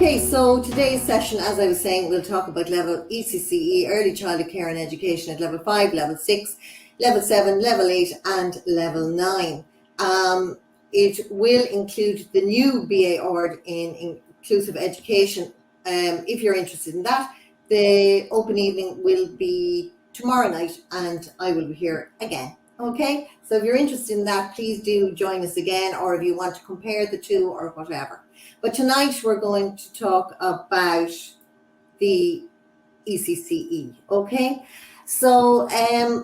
Okay, so today's session, as I was saying, we'll talk about level ECCE, Early Childhood Care and Education at level 5, level 6, level 7, level 8 and level 9. It will include the new BA award in Inclusive Education. If you're interested in that, the open evening will be tomorrow night and I will be here again. Okay, so if you're interested in that, please do join us again, or if you want to compare the two or whatever. But tonight we're going to talk about the ECCE, okay? So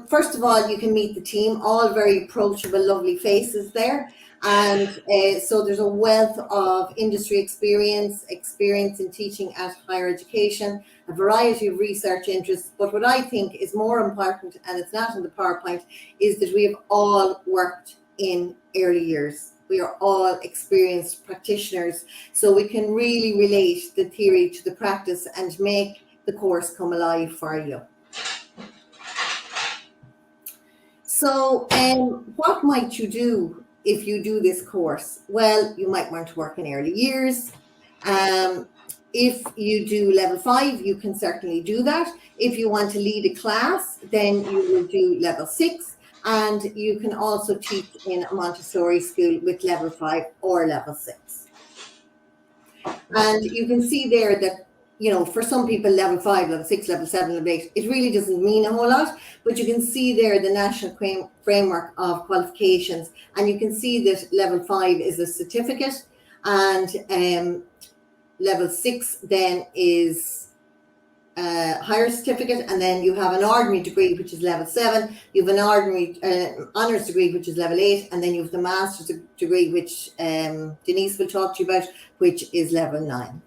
first of all, you can meet the team, all very approachable, lovely faces there. And so there's a wealth of industry experience in teaching at higher education, a variety of research interests. But what I think is more important, and it's not in the PowerPoint, is that we have all worked in early years. We are all experienced practitioners, so we can really relate the theory to the practice and make the course come alive for you. So what might you do if you do this course? Well, you might want to work in early years. If you do level 5, you can certainly do that. If you want to lead a class, then you will do level 6. And you can also teach in a Montessori school with level 5 or level 6. And you can see there that, you know, for some people, level 5, level 6, level 7, level 8, it really doesn't mean a whole lot. But you can see there the national framework of qualifications. And you can see that level 5 is a certificate. And level 6 then is higher certificate, and then you have an ordinary degree, which is level 7. You have an ordinary honours degree, which is level 8, and then you have the master's degree, which Denise will talk to you about, which is level 9.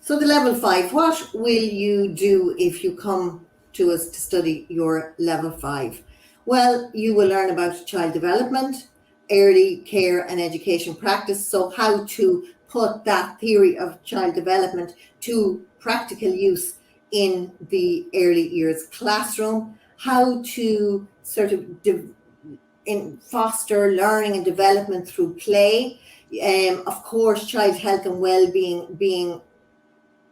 So the level 5, what will you do if you come to us to study your level 5? Well, you will learn about child development, early care and education practice, so how to put that theory of child development to practical use in the early years classroom, how to sort of foster learning and development through play. Of course, child health and well-being being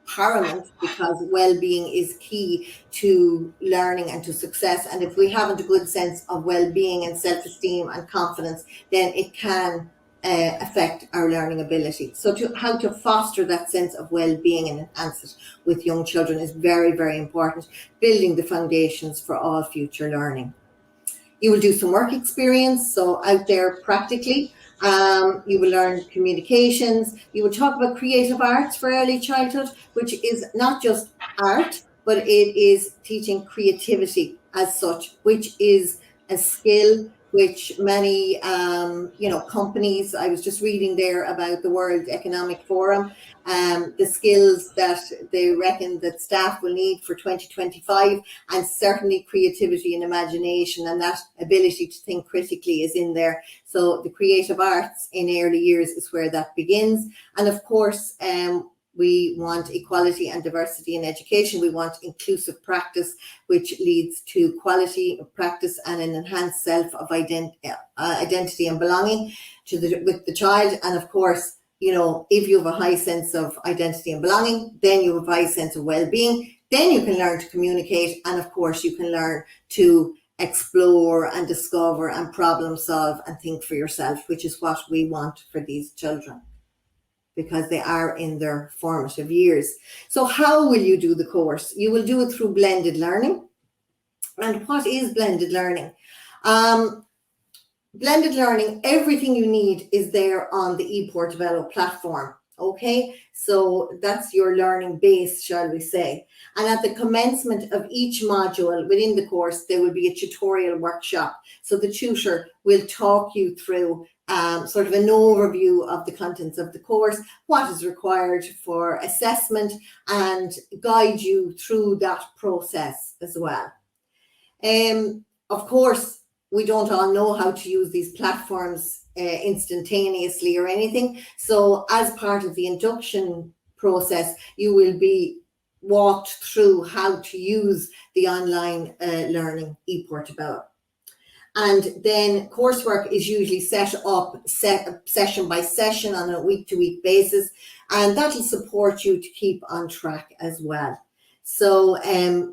paramount, because well-being is key to learning and to success. And if we haven't a good sense of well-being and self-esteem and confidence, then it can affect our learning ability. So how to foster that sense of well-being and enhance it with young children is very, very important, building the foundations for all future learning. You will do some work experience, so out there practically. You will learn communications. You will talk about creative arts for early childhood, which is not just art, but it is teaching creativity as such, which is a skill which many companies, I was just reading there about the World Economic Forum, the skills that they reckon that staff will need for 2025, and certainly creativity and imagination and that ability to think critically is in there. So the creative arts in early years is where that begins. And of course, we want equality and diversity in education. We want inclusive practice, which leads to quality of practice and an enhanced self of identity and belonging with the child. And of course, you know, if you have a high sense of identity and belonging, then you have a high sense of well-being. Then you can learn to communicate, and of course, you can learn to explore and discover and problem solve and think for yourself, which is what we want for these children, because they are in their formative years. So how will you do the course? You will do it through blended learning. And what is blended learning? Blended learning, everything you need is there on the ePortobello platform. Okay, so that's your learning base, shall we say. And at the commencement of each module within the course, there will be a tutorial workshop. So the tutor will talk you through sort of an overview of the contents of the course, what is required for assessment, and guide you through that process as well. Of course, we don't all know how to use these platforms instantaneously or anything. So as part of the induction process, you will be walked through how to use the online learning ePortobello. And then coursework is usually set up session by session on a week-to-week basis, and that'll support you to keep on track as well. So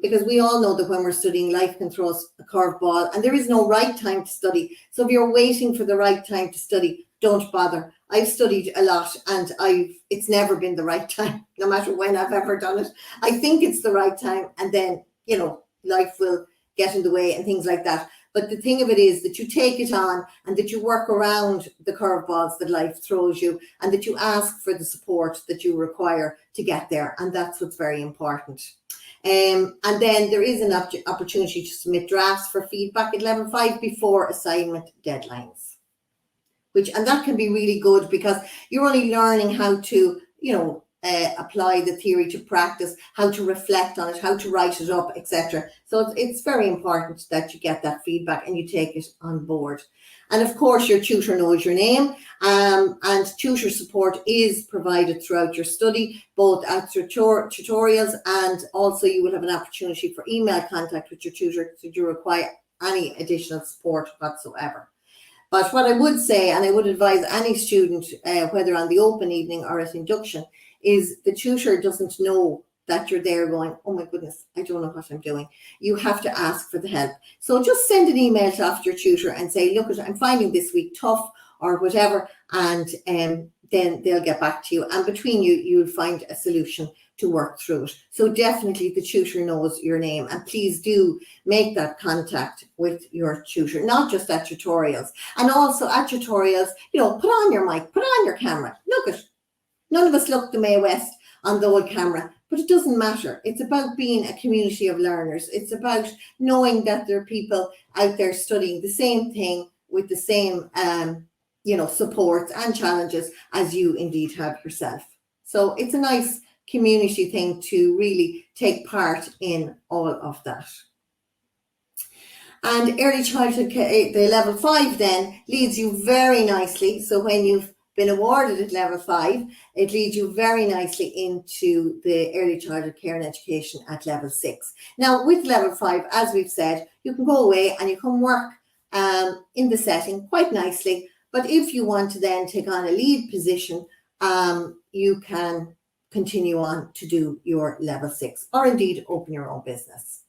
because we all know that when we're studying, life can throw us a curveball, and there is no right time to study. So if you're waiting for the right time to study, don't bother. I've studied a lot, and it's never been the right time, no matter when I've ever done it. I think it's the right time, and then, you know, life will get in the way and things like that. But the thing of it is that you take it on, and that you work around the curveballs that life throws you, and that you ask for the support that you require to get there. And that's what's very important. And then there is an opportunity to submit drafts for feedback at level 5 before assignment deadlines. And that can be really good, because you're only learning how to, you know, apply the theory to practice, how to reflect on it, how to write it up, etc. So it's very important that you get that feedback and you take it on board. And of course, your tutor knows your name, and tutor support is provided throughout your study, both at tutorials, and also you will have an opportunity for email contact with your tutor should you require any additional support whatsoever. But what I would say, and I would advise any student, whether on the open evening or at induction, is the tutor doesn't know that you're there going, oh my goodness, I don't know what I'm doing. You have to ask for the help. So just send an email to your tutor and say, look, I'm finding this week tough or whatever, and then they'll get back to you. And between you, you'll find a solution to work through it. So definitely the tutor knows your name, and please do make that contact with your tutor, not just at tutorials. And also at tutorials, you know, put on your mic, put on your camera. Look at, none of us look the Mae West on the old camera, but it doesn't matter. It's about being a community of learners. It's about knowing that there are people out there studying the same thing with the same, you know, supports and challenges as you indeed have yourself. So it's a nice community thing to really take part in all of that. And early childhood, the level 5 then leads you very nicely. So when you've been awarded at level 5, it leads you very nicely into the early childhood care and education at level 6. Now with level 5, as we've said, you can go away and you can work in the setting quite nicely. But if you want to then take on a lead position, you can continue on to do your level 6, or indeed open your own business.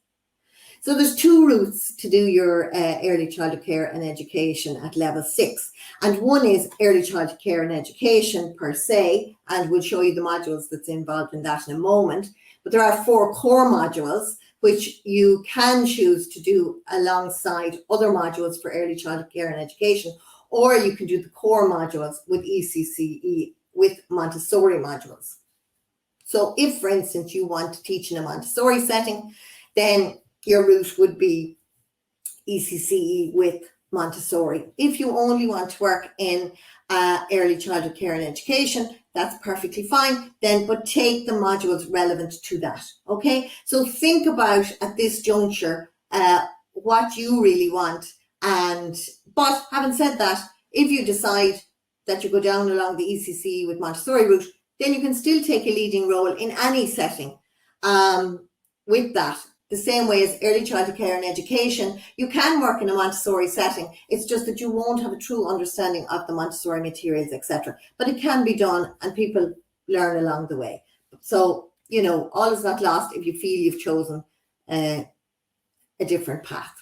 So there's 2 routes to do your early childhood care and education at level 6. And one is early childhood care and education per se, and we'll show you the modules that's involved in that in a moment. But there are 4 core modules which you can choose to do alongside other modules for early childhood care and education, or you can do the core modules with ECCE with Montessori modules. So if, for instance, you want to teach in a Montessori setting, then your route would be ECCE with Montessori. If you only want to work in early childhood care and education, that's perfectly fine then, but take the modules relevant to that, okay? So think about at this juncture what you really want. But having said that, if you decide that you go down along the ECCE with Montessori route, then you can still take a leading role in any setting with that. The same way as early childhood care and education, you can work in a Montessori setting. It's just that you won't have a true understanding of the Montessori materials, etc. But it can be done, and people learn along the way. So, you know, all is not lost if you feel you've chosen a different path.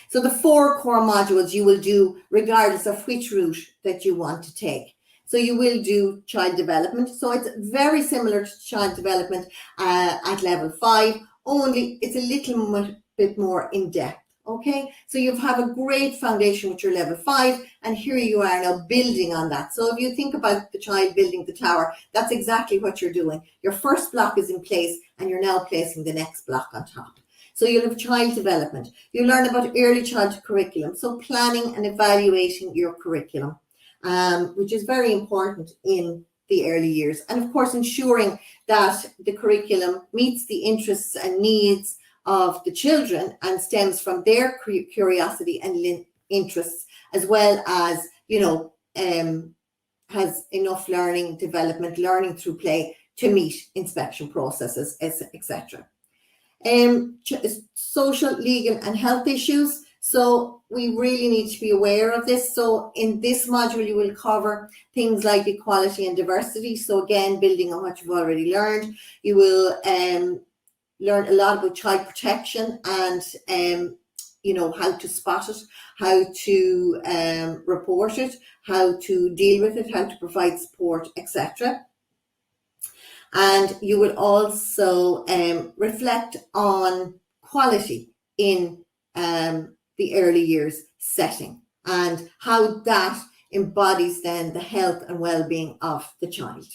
So the 4 core modules you will do regardless of which route that you want to take. So you will do child development. So it's very similar to child development at level 5, only it's a little bit more in depth, okay? So you have a great foundation with your level 5, and here you are now building on that. So if you think about the child building the tower, that's exactly what you're doing. Your first block is in place, and you're now placing the next block on top. So you'll have child development. You learn about early childhood curriculum, so planning and evaluating your curriculum, which is very important in the early years. And of course, ensuring that the curriculum meets the interests and needs of the children and stems from their curiosity and interests, as well as, you know, has enough learning, development, learning through play to meet inspection processes, etc. Social, legal and health issues. So we really need to be aware of this. So in this module, you will cover things like equality and diversity. So again, building on what you've already learned, you will learn a lot about child protection and how to spot it, how to report it, how to deal with it, how to provide support, etc. And you will also reflect on quality in the early years setting and how that embodies then the health and well-being of the child.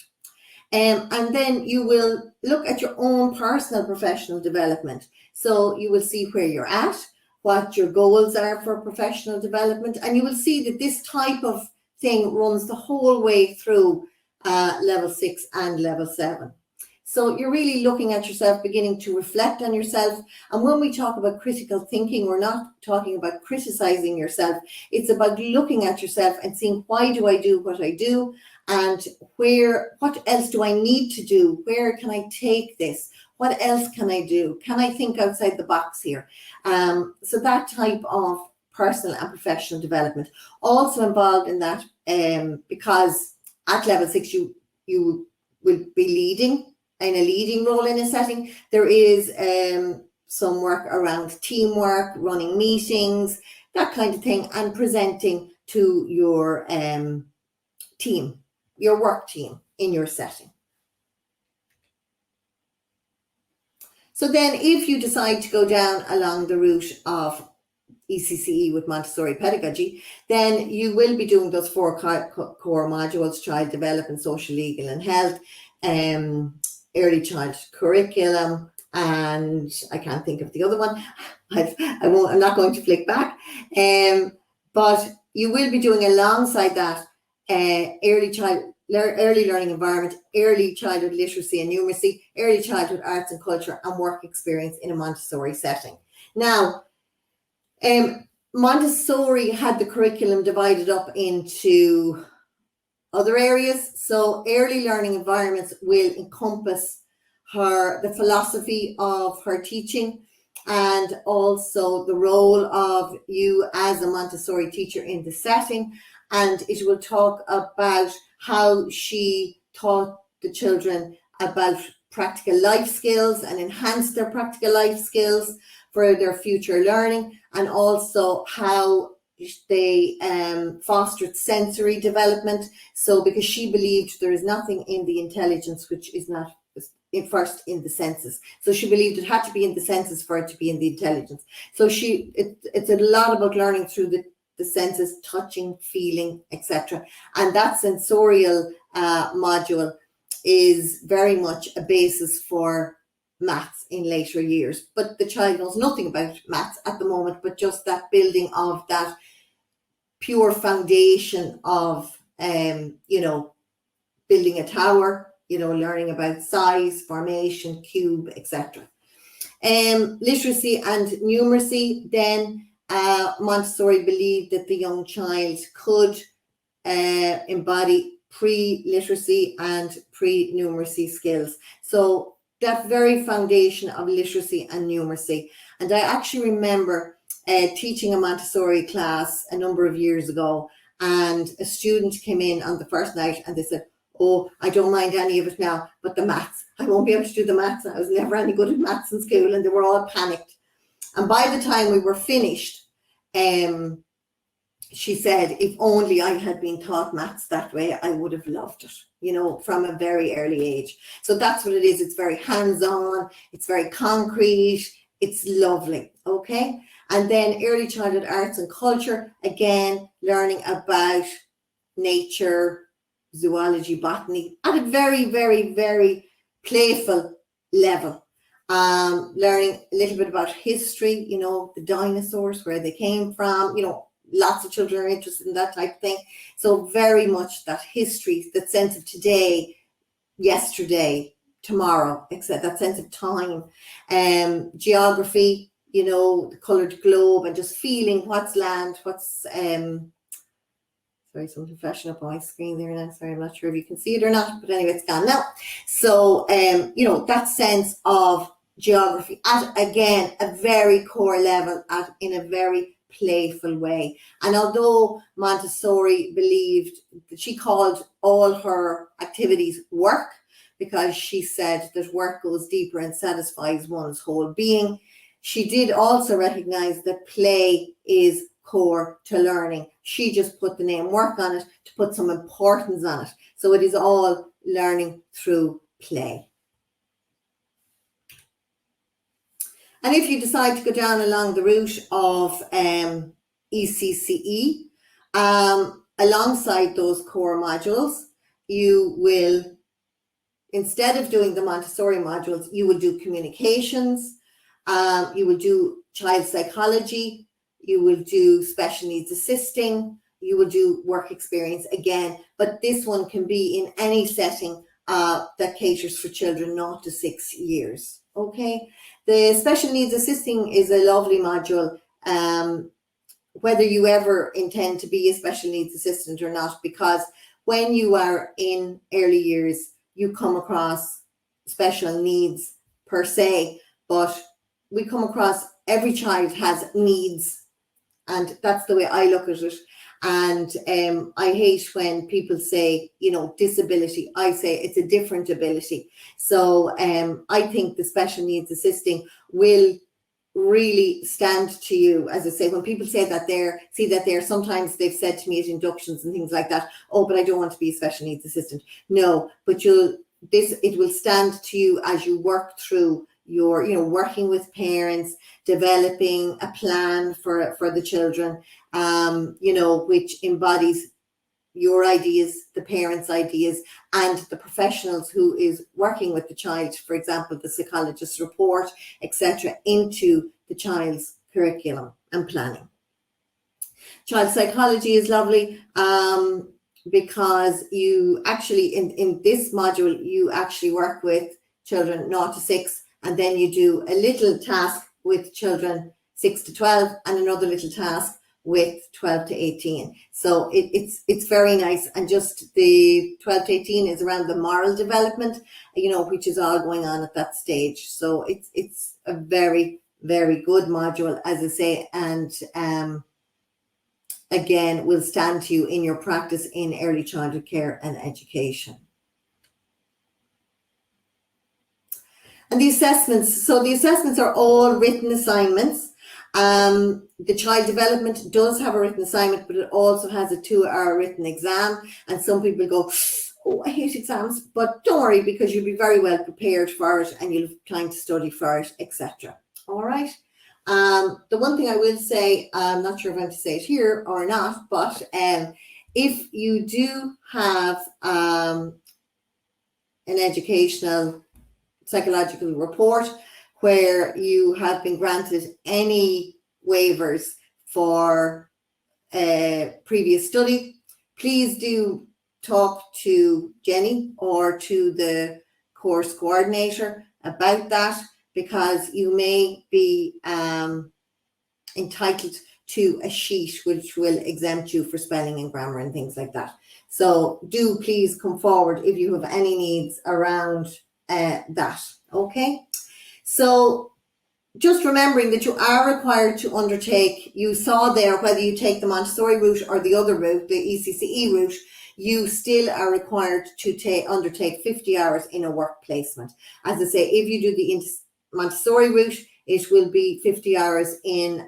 And then you will look at your own personal professional development. So you will see where you're at, what your goals are for professional development, and you will see that this type of thing runs the whole way through level 6 and level 7. So you're really looking at yourself, beginning to reflect on yourself. And when we talk about critical thinking, we're not talking about criticizing yourself. It's about looking at yourself and seeing, why do I do what I do? And what else do I need to do? Where can I take this? What else can I do? Can I think outside the box here? So that type of personal and professional development. Also involved in that, because at level 6, you will be leading in a leading role in a setting. There is some work around teamwork, running meetings, that kind of thing, and presenting to your team, your work team in your setting. So then if you decide to go down along the route of ECCE with Montessori pedagogy, then you will be doing those 4 core modules: child development, social, legal and health, early child curriculum, and I can't think of the other one. I'm not going to flick back. But you will be doing alongside that early learning environment, early childhood literacy and numeracy, early childhood arts and culture, and work experience in a Montessori setting. Now, Montessori had the curriculum divided up into other areas. So early learning environments will encompass the philosophy of her teaching, and also the role of you as a Montessori teacher in the setting. And it will talk about how she taught the children about practical life skills and enhanced their practical life skills for their future learning, and also how they fostered sensory development. So because she believed there is nothing in the intelligence which is not first in the senses. So she believed it had to be in the senses for it to be in the intelligence. So it's a lot about learning through the senses, touching, feeling, etc. And that sensorial module is very much a basis for maths in later years. But the child knows nothing about maths at the moment, but just that building of that pure foundation of, building a tower, learning about size, formation, cube, etc. Literacy and numeracy, then Montessori believed that the young child could embody pre-literacy and pre-numeracy skills. So that very foundation of literacy and numeracy. And I actually remember teaching a Montessori class a number of years ago, and a student came in on the first night and they said, "Oh, I don't mind any of it now, but the maths, I won't be able to do the maths. I was never any good at maths in school." And they were all panicked. And by the time we were finished, she said, "If only I had been taught maths that way, I would have loved it, from a very early age." So that's what it is. It's very hands-on. It's very concrete. It's lovely. Okay. And then early childhood arts and culture, again, learning about nature, zoology, botany at a very, very, very playful level. Learning a little bit about history, the dinosaurs, where they came from, lots of children are interested in that type of thing. So very much that history, that sense of today, yesterday, tomorrow, etc., that sense of time. Geography, the coloured globe, and just feeling what's land, what's sorry, something flashing up on my screen there now. Sorry, I'm not sure if you can see it or not, but anyway, it's gone now. So that sense of geography at, again, a very core level, in a very playful way. And although Montessori believed that, she called all her activities work, because she said that work goes deeper and satisfies one's whole being, she did also recognize that play is core to learning. She just put the name work on it to put some importance on it. So it is all learning through play. And if you decide to go down along the route of ECCE, alongside those core modules, you will, instead of doing the Montessori modules, you will do communications, you will do child psychology, you will do special needs assisting, you will do work experience again, but this one can be in any setting that caters for children 0 to 6 years. Okay, the special needs assisting is a lovely module, whether you ever intend to be a special needs assistant or not, because when you are in early years, you come across special needs per se, but we come across, every child has needs, and that's the way I look at it. And I hate when people say, you know, disability. I say it's a different ability. So I think the special needs assisting will really stand to you. As I say, when people say that they're sometimes they've said to me at inductions and things like that, oh, but I don't want to be a special needs assistant. No, but it will stand to you as you work through your, you know, working with parents, developing a plan for the children, you know, which embodies your ideas, the parents' ideas, and the professionals who is working with the child, for example, the psychologist's report, etc., into the child's curriculum and planning. Child psychology is lovely because you actually, in this module, you actually work with children 0 to 6, and then you do a little task with children 6 to 12 and another little task with 12 to 18. So it's very nice. And just the 12 to 18 is around the moral development, you know, which is all going on at that stage. So it's a very, very good module, as I say, and again, will stand to you in your practice in early childhood care and education. And the assessments, so the assessments are all written assignments. The child development does have a written assignment, but it also has a 2-hour written exam. And some people go, oh, I hate exams, but don't worry, because you'll be very well prepared for it and you'll have time to study for it, etc. All right. The one thing I will say, I'm not sure if I'm to say it here or not, but if you do have an educational psychological report where you have been granted any waivers for previous study, please do talk to Jenny or to the course coordinator about that, because you may be entitled to a sheet which will exempt you for spelling and grammar and things like that. So do please come forward if you have any needs around that. Okay, so just remembering that you are required to undertake, you saw there, whether you take the Montessori route or the other route, the ECCE route, you still are required to undertake 50 hours in a work placement. As I say, if you do the Montessori route, it will be 50 hours in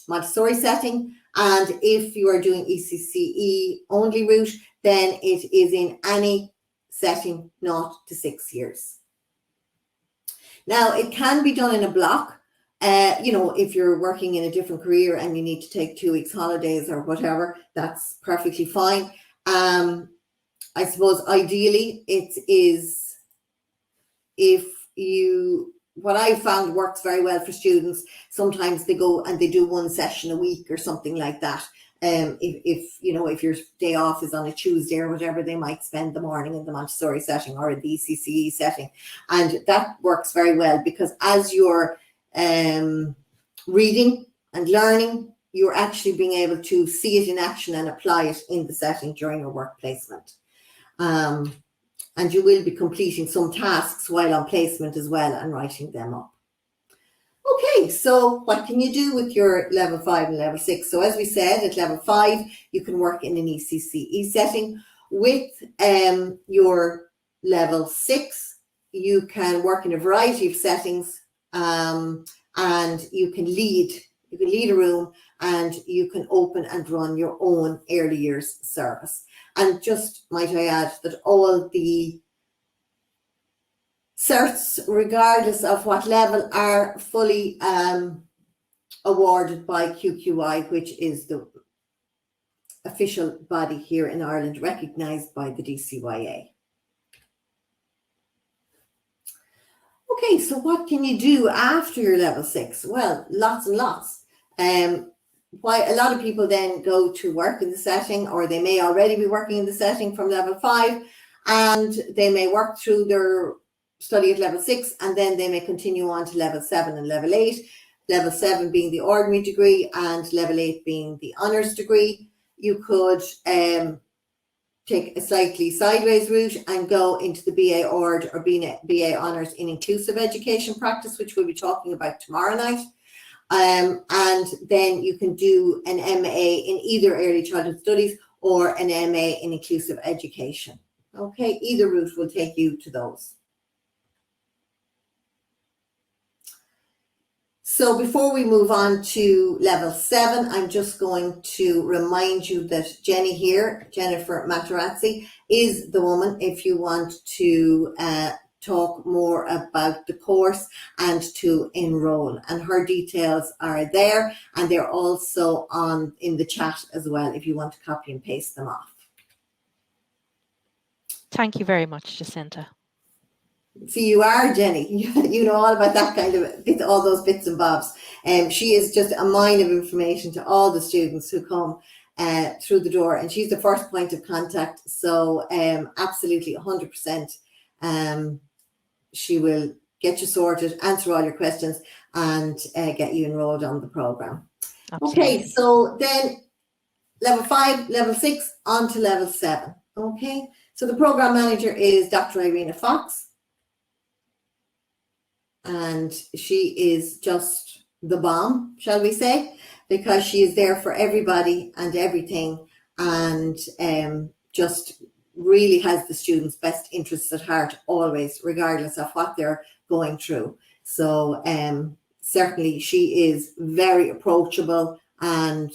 Montessori setting, and if you are doing ECCE only route, then it is in any setting 0 to 6 years. Now, it can be done in a block. You know, if you're working in a different career and you need to take 2 weeks holidays or whatever, that's perfectly fine. I suppose ideally it is, if you, what I found works very well for students, sometimes they go and they do 1 session a week or something like that. If you know, if your day off is on a Tuesday or whatever, they might spend the morning in the Montessori setting or in the ECCE setting, and that works very well, because as you're reading and learning, you're actually being able to see it in action and apply it in the setting during your work placement. And you will be completing some tasks while on placement as well and writing them up. Okay, so what can you do with your level 5 and level 6? So as we said, at level 5, you can work in an ECCE setting. With your level 6, you can work in a variety of settings, and you can lead a room, and you can open and run your own early years service. And just might I add that all the certs, regardless of what level, are fully awarded by QQI, which is the official body here in Ireland, recognised by the DCYA. Okay, so what can you do after your level 6? Well, lots and lots. Why a lot of people then go to work in the setting, or they may already be working in the setting from level 5, and they may work through their study at level 6, and then they may continue on to level 7 and level 8. Level 7 being the ordinary degree and level 8 being the honours degree. You could take a slightly sideways route and go into the BA Ord or BA Honours in Inclusive Education Practice, which we'll be talking about tomorrow night. And then you can do an MA in either Early Childhood Studies or an MA in Inclusive Education. Okay, either route will take you to those. So before we move on to level 7, I'm just going to remind you that Jenny here, Jennifer Materazzi, is the woman if you want to talk more about the course and to enroll. And her details are there, and they're also in the chat as well if you want to copy and paste them off. Thank you very much, Jacinta. See, you are Jenny. You know all about that kind of all those bits and bobs. She is just a mine of information to all the students who come through the door, and she's the first point of contact. So absolutely 100%. She will get you sorted, answer all your questions, and get you enrolled on the program. Absolutely. Okay, so then level 5, level 6, on to level 7. Okay, so the program manager is Dr. Irina Fox. And she is just the bomb, shall we say, because she is there for everybody and everything, and just really has the students' best interests at heart always, regardless of what they're going through. So certainly she is very approachable and,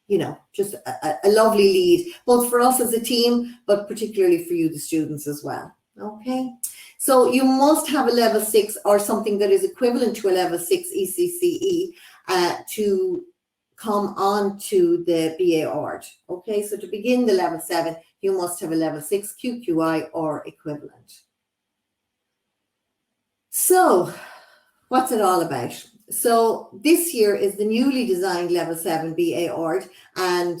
you know, just a lovely lead, both for us as a team, but particularly for you, the students, as well. Okay. So you must have a level 6 or something that is equivalent to a level 6 ECCE to come on to the BA Ord. Okay, so to begin the level 7, you must have a level 6 QQI or equivalent. So what's it all about? So this year is the newly designed level 7 BA Ord, and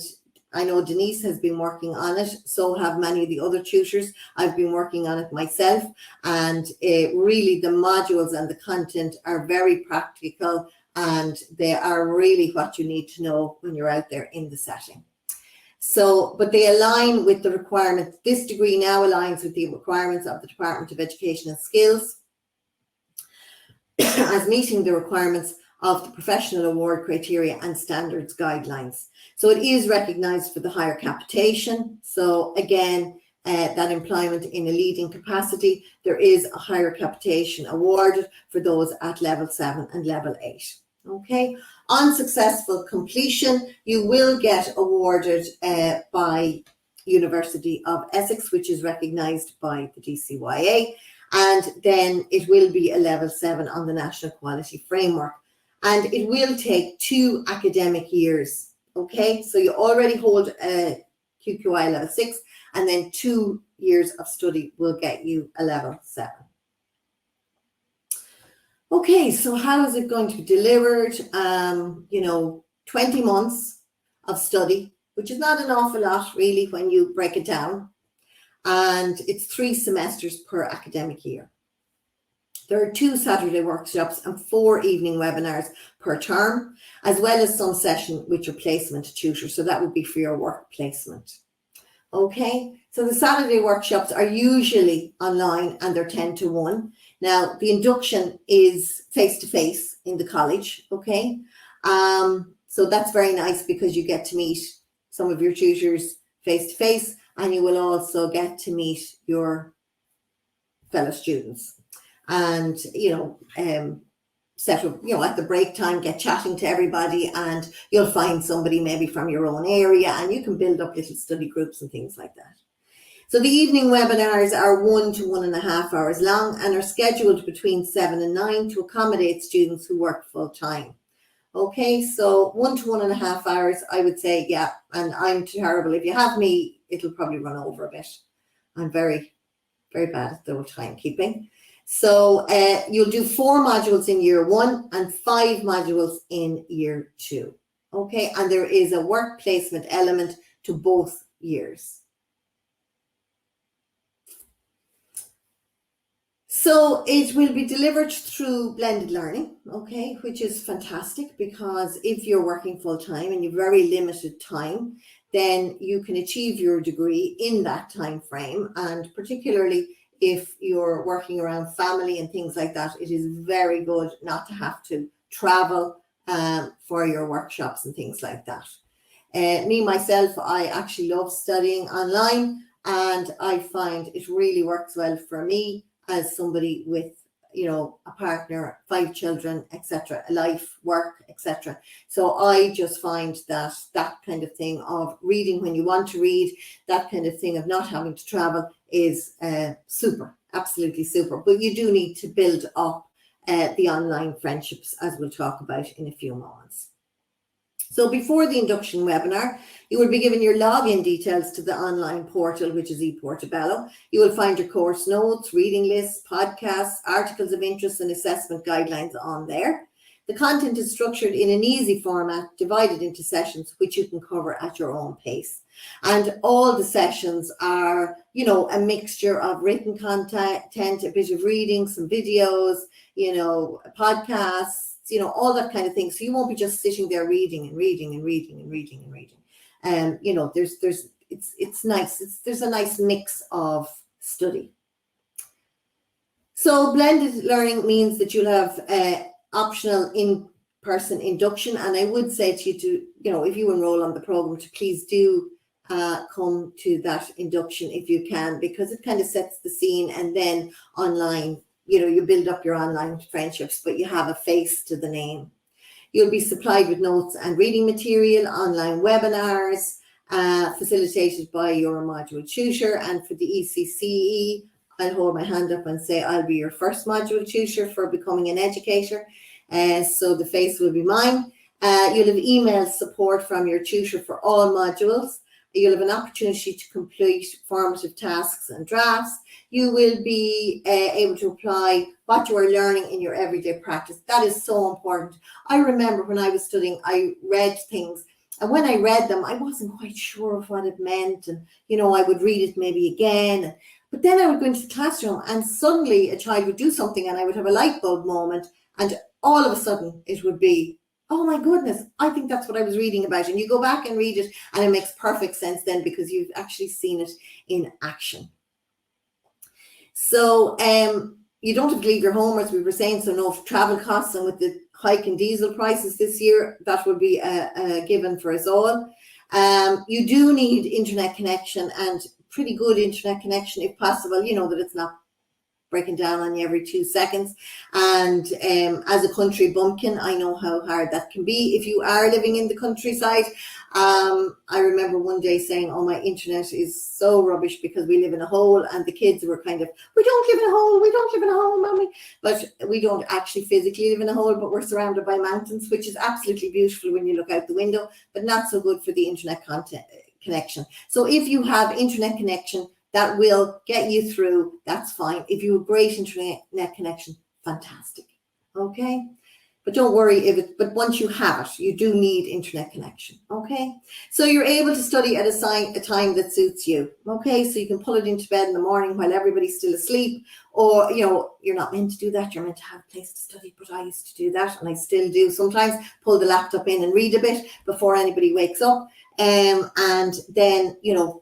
I know Denise has been working on it, so have many of the other tutors. I've been working on it myself, and really the modules and the content are very practical, and they are really what you need to know when you're out there in the setting. So, but they align with the requirements. This degree now aligns with the requirements of the Department of Education and Skills as meeting the requirements of the professional award criteria and standards guidelines. So it is recognised for the higher capitation. So again, that employment in a leading capacity, there is a higher capitation awarded for those at level 7 and level 8. Okay, on successful completion, you will get awarded by University of Essex, which is recognised by the DCYA, and then it will be a level 7 on the National Quality Framework. And it will take 2 academic years. Okay, so you already hold a QQI level 6, and then 2 years of study will get you a level 7. Okay, so how is it going to be delivered? You know, 20 months of study, which is not an awful lot really when you break it down. And it's 3 semesters per academic year. There are 2 Saturday workshops and 4 evening webinars per term, as well as some session with your placement tutor. So that would be for your work placement. Okay, so the Saturday workshops are usually online and they're 10 to 1. Now, the induction is face-to-face in the college, okay? So that's very nice because you get to meet some of your tutors face-to-face, and you will also get to meet your fellow students. And, set up, at the break time, get chatting to everybody, and you'll find somebody maybe from your own area, and you can build up little study groups and things like that. So the evening webinars are 1 to 1.5 hours long and are scheduled between 7 and 9 to accommodate students who work full time. Okay, so 1 to 1.5 hours, I would say, yeah, and I'm terrible. If you have me, it'll probably run over a bit. I'm very, very bad at the timekeeping. So you'll do 4 modules in year 1 and 5 modules in year 2. Okay, and there is a work placement element to both years. So it will be delivered through blended learning, okay, which is fantastic, because if you're working full time and you've very limited time, then you can achieve your degree in that time frame. And particularly if you're working around family and things like that, it is very good not to have to travel for your workshops and things like that. Myself, I actually love studying online, and I find it really works well for me as somebody with, a partner, 5 children, etc., life, work, etc. So I just find that kind of thing of reading when you want to read, that kind of thing of not having to travel is super, absolutely super. But you do need to build up the online friendships, as we'll talk about in a few moments. So before the induction webinar, you will be given your login details to the online portal, which is ePortobello. You will find your course notes, reading lists, podcasts, articles of interest, and assessment guidelines on there. The content is structured in an easy format, divided into sessions, which you can cover at your own pace. And all the sessions are, a mixture of written content, a bit of reading, some videos, podcasts, all that kind of thing. So you won't be just sitting there reading and reading and reading and reading and reading. It's nice. There's a nice mix of study. So blended learning means that you'll have optional in-person induction. And I would say to you to, if you enroll on the program, to please do come to that induction if you can, because it kind of sets the scene. And then online, you build up your online friendships, but you have a face to the name. You'll be supplied with notes and reading material, online webinars, facilitated by your module tutor. And for the ECCE, I'll hold my hand up and say I'll be your first module tutor for becoming an educator. So the face will be mine. You'll have email support from your tutor for all modules. You'll have an opportunity to complete formative tasks and drafts. You will be able to apply what you are learning in your everyday practice. That is so important. I remember when I was studying, I read things, and when I read them, I wasn't quite sure of what it meant. And, I would read it maybe again. But then I would go into the classroom, and suddenly a child would do something, and I would have a light bulb moment, and all of a sudden it would be, oh my goodness, I think that's what I was reading about. And you go back and read it, and it makes perfect sense then, because you've actually seen it in action. So you don't have to leave your home, as we were saying, so no travel costs. And with the hike in diesel prices this year, that would be a given for us all. You do need internet connection, and pretty good internet connection if possible, that it's not breaking down on you every 2 seconds. And as a country bumpkin, I know how hard that can be if you are living in the countryside. I remember one day saying, oh, my internet is so rubbish because we live in a hole, and the kids were kind of, we don't live in a hole, mommy. But we don't actually physically live in a hole, but we're surrounded by mountains, which is absolutely beautiful when you look out the window, but not so good for the internet connection. So if you have internet connection, that will get you through, that's fine. If you have great internet connection, fantastic. Okay? But don't worry but once you have it, you do need internet connection. Okay? So you're able to study at a time that suits you. Okay? So you can pull it into bed in the morning while everybody's still asleep, or, you're not meant to do that. You're meant to have a place to study, but I used to do that, and I still do sometimes, pull the laptop in and read a bit before anybody wakes up. And then,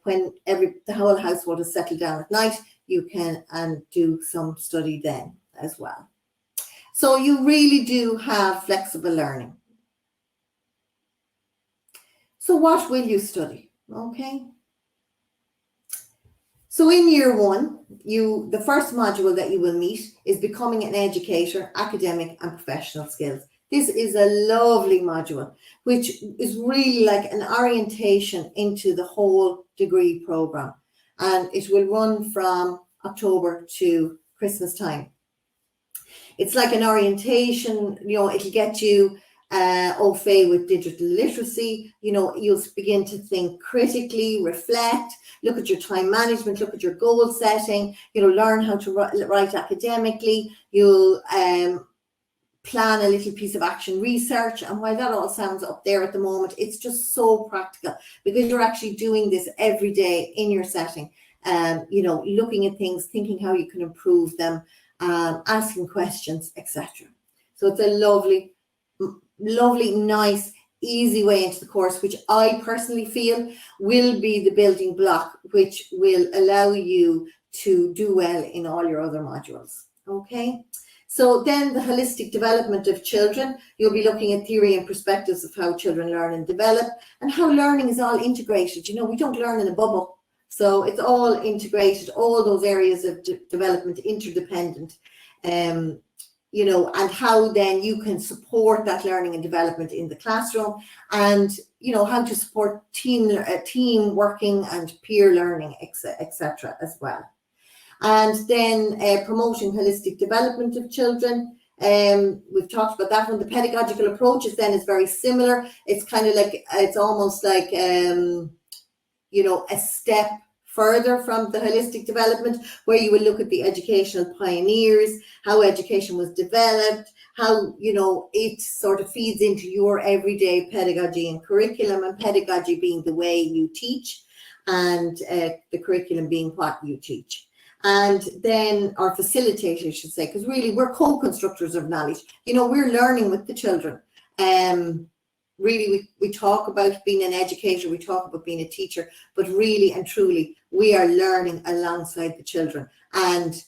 when the whole household is settled down at night, you can do some study then. as well. So you really do have flexible learning. So what will you study? Okay. So in year one, the first module that you will meet is becoming an educator, academic and professional skills. This is a lovely module, which is really like an orientation into the whole degree program. And it will run from October to Christmas time. It's like an orientation, it'll get you au fait with digital literacy. You'll begin to think critically, reflect, look at your time management, look at your goal setting, learn how to write academically. You'll plan a little piece of action research. And while that all sounds up there at the moment, it's just so practical because you're actually doing this every day in your setting. Looking at things, thinking how you can improve them, asking questions, etc. So it's a lovely, nice, easy way into the course, which I personally feel will be the building block, which will allow you to do well in all your other modules. Okay. So then the holistic development of children, you'll be looking at theory and perspectives of how children learn and develop and how learning is all integrated. We don't learn in a bubble. So it's all integrated, all those areas of development, interdependent, and how then you can support that learning and development in the classroom and, how to support team working and peer learning, etc. as well. And then promoting holistic development of children. We've talked about that one. The pedagogical approaches then is very similar. It's kind of like, it's almost like, a step further from the holistic development, where you will look at the educational pioneers, how education was developed, how, it sort of feeds into your everyday pedagogy and curriculum, and pedagogy being the way you teach and the curriculum being what you teach. And then our facilitators, I should say, because really we're co-constructors of knowledge. We're learning with the children. Really, we talk about being an educator, we talk about being a teacher, but really and truly, we are learning alongside the children. And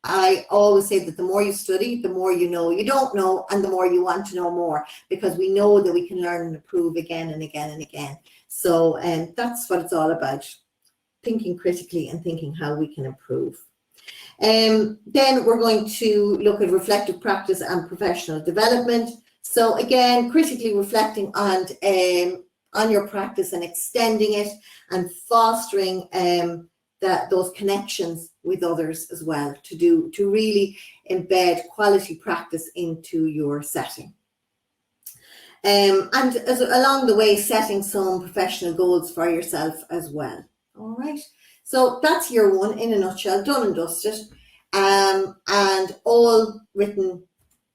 I always say that the more you study, the more you know you don't know, and the more you want to know more, because we know that we can learn and improve again and again and again. So that's what it's all about, thinking critically and thinking how we can improve. Then we're going to look at reflective practice and professional development. So again, critically reflecting on your practice and extending it and fostering those connections with others as well, to really embed quality practice into your setting. And along the way, setting some professional goals for yourself as well. All right. So that's year one in a nutshell, done and dusted, and all written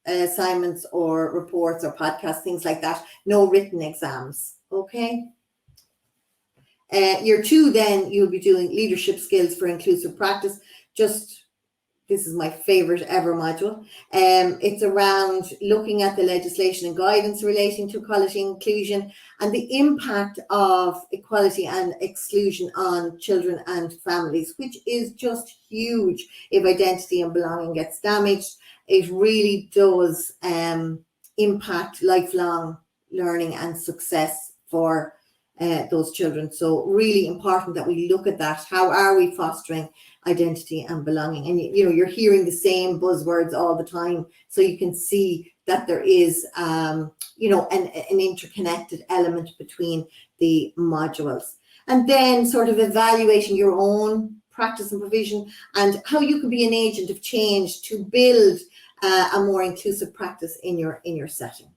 assignments or reports or podcasts, things like that. No written exams. Okay. Year two, then you'll be doing leadership skills for inclusive practice. This is my favorite ever module. It's around looking at the legislation and guidance relating to equality and inclusion and the impact of equality and exclusion on children and families, which is just huge. If identity and belonging gets damaged, it really does impact lifelong learning and success for those children. So really important that we look at that. How are we fostering identity and belonging? And you're hearing the same buzzwords all the time, so you can see that there is an interconnected element between the modules. And then sort of evaluating your own practice and provision and how you can be an agent of change to build a more inclusive practice in your setting.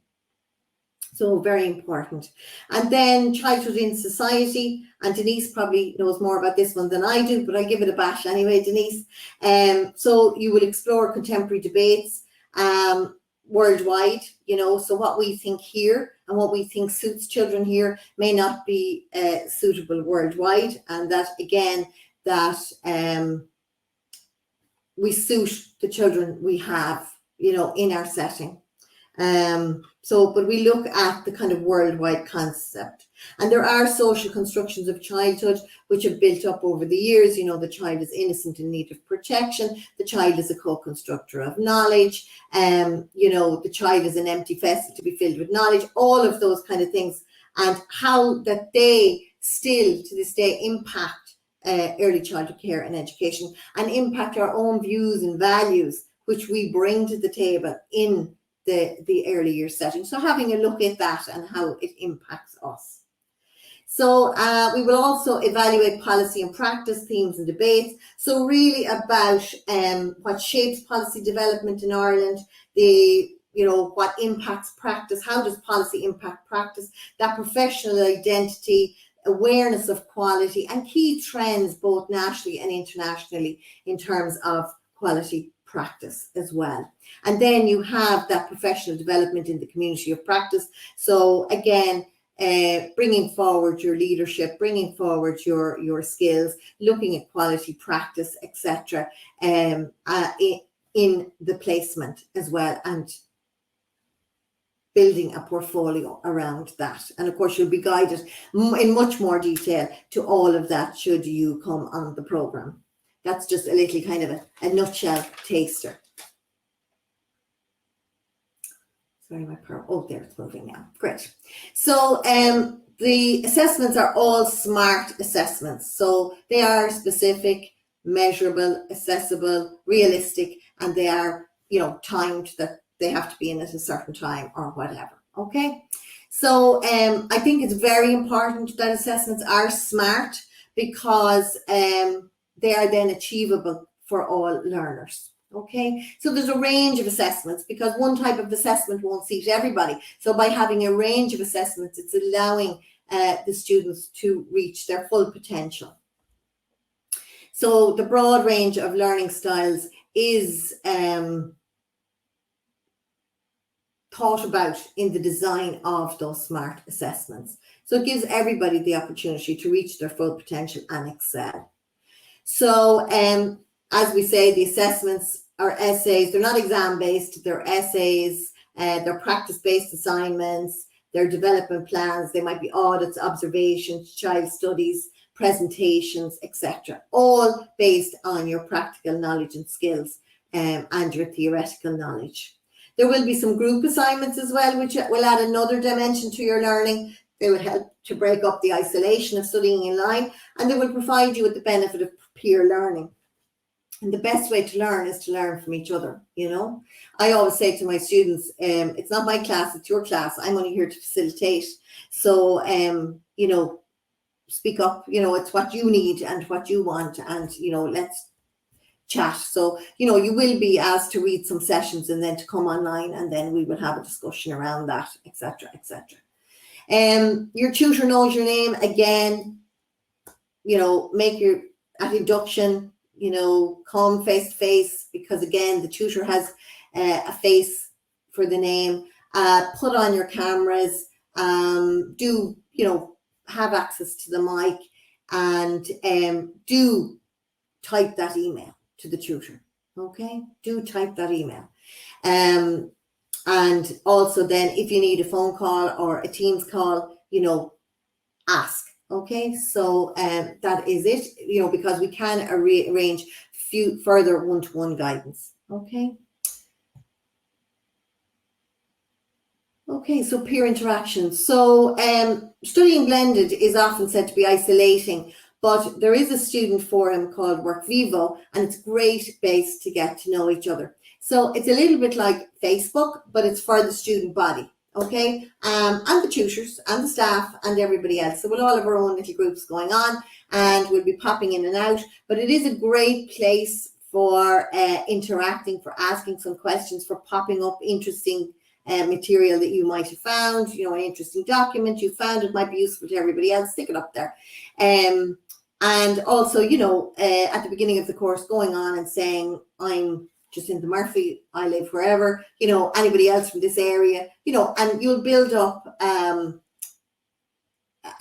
So very important. And then childhood in society, and Denise probably knows more about this one than I do, but I give it a bash anyway, Denise. So you will explore contemporary debates worldwide, so what we think here and what we think suits children here may not be suitable worldwide, and that again, that we suit the children we have, in our setting. But we look at the kind of worldwide concept. And there are social constructions of childhood which have built up over the years. You know, the child is innocent in need of protection. The child is a co-constructor of knowledge. You know, the child is an empty vessel to be filled with knowledge. All of those kind of things, and how that they still to this day impact early childhood care and education, and impact our own views and values, which we bring to the table in the early year setting. So having a look at that and how it impacts us. So we will also evaluate policy and practice, themes and debates. So really about what shapes policy development in Ireland, what impacts practice, how does policy impact practice, that professional identity, awareness of quality, and key trends both nationally and internationally in terms of quality practice as well. And then you have that professional development in the community of practice. So again, bringing forward your leadership, bringing forward your skills, looking at quality practice, etc., in the placement as well, and building a portfolio around that. And of course, you'll be guided in much more detail to all of that should you come on the program. That's just a little kind of a nutshell taster. Sorry, there it's moving now. Great. So the assessments are all SMART assessments. So they are specific, measurable, accessible, realistic, and they are, timed, that they have to be in at a certain time or whatever. Okay. So I think it's very important that assessments are SMART, because they are then achievable for all learners. Okay, so there's a range of assessments, because one type of assessment won't suit everybody. So by having a range of assessments, it's allowing the students to reach their full potential. So the broad range of learning styles is thought about in the design of those SMART assessments. So it gives everybody the opportunity to reach their full potential and excel. So as we say, the assessments are essays. They're not exam-based. They're essays. They're practice-based assignments. They're development plans. They might be audits, observations, child studies, presentations, etc. All based on your practical knowledge and skills and your theoretical knowledge. There will be some group assignments as well, which will add another dimension to your learning. They will help to break up the isolation of studying in line, and they will provide you with the benefit of peer learning. And the best way to learn is to learn from each other. I always say to my students, it's not my class, it's your class. I'm only here to facilitate. So, speak up, it's what you need and what you want, and, let's chat. So, you will be asked to read some sessions and then to come online, and then we will have a discussion around that, etc., etc. Your tutor knows your name. Again, make your, at induction, come face to face, because again, the tutor has a face for the name. Put on your cameras, do, have access to the mic, and do type that email to the tutor. Okay, do type that email. And also then, if you need a phone call or a Teams call, ask. Okay, so that is it, because we can arrange further one-to-one guidance. Okay. Okay, so peer interaction. So studying blended is often said to be isolating, but there is a student forum called Work Vivo, and it's a great base to get to know each other. So it's a little bit like Facebook, but it's for the student body. Okay, and the tutors and the staff and everybody else. So we'll all have our own little groups going on, and we'll be popping in and out. But it is a great place for interacting, for asking some questions, for popping up interesting material that you might have found. An interesting document you found, it might be useful to everybody else. Stick it up there. And also, at the beginning of the course, going on and saying, I'm Jacinta Murphy, I live wherever, anybody else from this area, and you'll build up a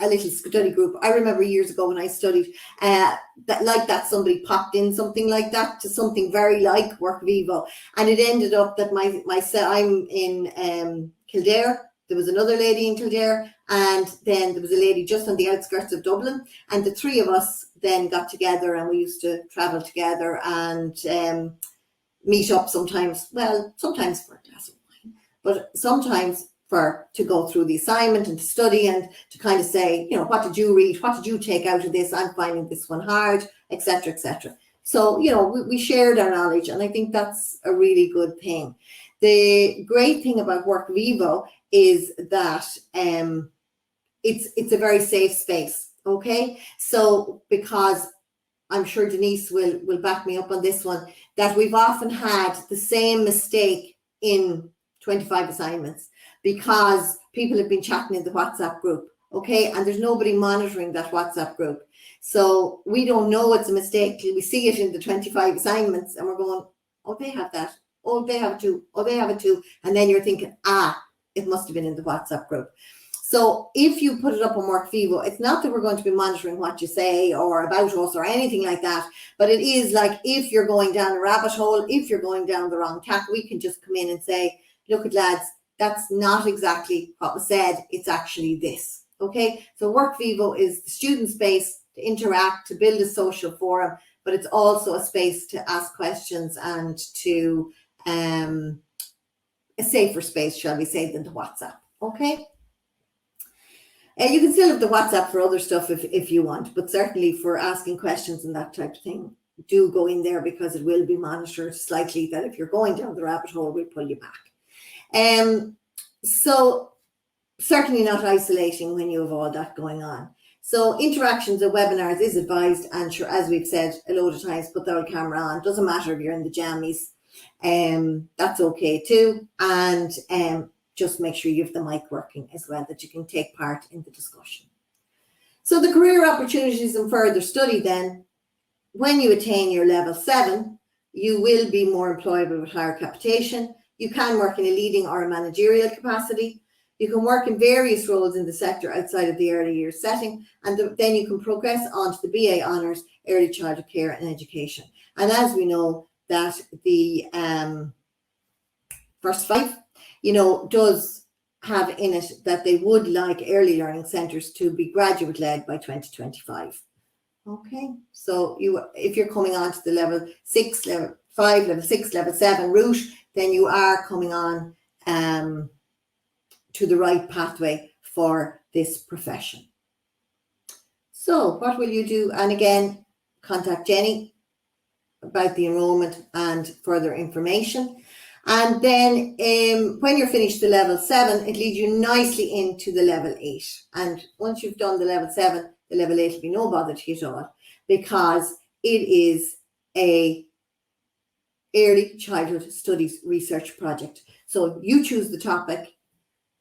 little study group. I remember years ago when I studied that somebody popped in something like that to something very like Work Vivo, and it ended up that I'm in Kildare, there was another lady in Kildare, and then there was a lady just on the outskirts of Dublin, and the three of us then got together, and we used to travel together and meet up sometimes, well, sometimes for a glass of wine, but sometimes to go through the assignment and to study and to kind of say, you know, what did you read? What did you take out of this? I'm finding this one hard, etc., etc. So, you know, we shared our knowledge, and I think that's a really good thing. The great thing about Work Vivo is that it's a very safe space, okay? So, because I'm sure Denise will back me up on this one, that we've often had the same mistake in 25 assignments because people have been chatting in the WhatsApp group, okay? And there's nobody monitoring that WhatsApp group. So we don't know it's a mistake till we see it in the 25 assignments and we're going, oh, they have that. Oh, they have it too. Oh, they have it too. And then you're thinking, it must have been in the WhatsApp group. So if you put it up on Work Vivo, it's not that we're going to be monitoring what you say or about us or anything like that, but it is like if you're going down a rabbit hole, if you're going down the wrong track, we can just come in and say, look at lads, that's not exactly what was said, it's actually this, okay? So Work Vivo is the student space to interact, to build a social forum, but it's also a space to ask questions and to a safer space, shall we say, than the WhatsApp, okay? You can still have the WhatsApp for other stuff if you want, but certainly for asking questions and that type of thing, do go in there because it will be monitored slightly, that if you're going down the rabbit hole, we'll pull you back. So certainly not isolating when you have all that going on. So interactions at webinars is advised, and sure, as we've said a load of times, put the old camera on. Doesn't matter if you're in the jammies, that's okay too. And just make sure you have the mic working as well, that you can take part in the discussion. So the career opportunities and further study then, when you attain your level 7, you will be more employable with higher capitation. You can work in a leading or a managerial capacity. You can work in various roles in the sector outside of the early years setting, and then you can progress on to the BA Honours, Early Childhood Care and Education. And as we know, that the first 5, you know, does have in it that they would like early learning centres to be graduate led by 2025. Okay, so if you're coming on to the level 6, level 5, level 6, level 7 route, then you are coming on to the right pathway for this profession. So what will you do? And again, contact Jenny about the enrolment and further information. And then when you're finished the level 7, it leads you nicely into the level 8. And once you've done the level 7, the level 8 will be no bother to you at all, because it is a early childhood studies research project. So you choose the topic,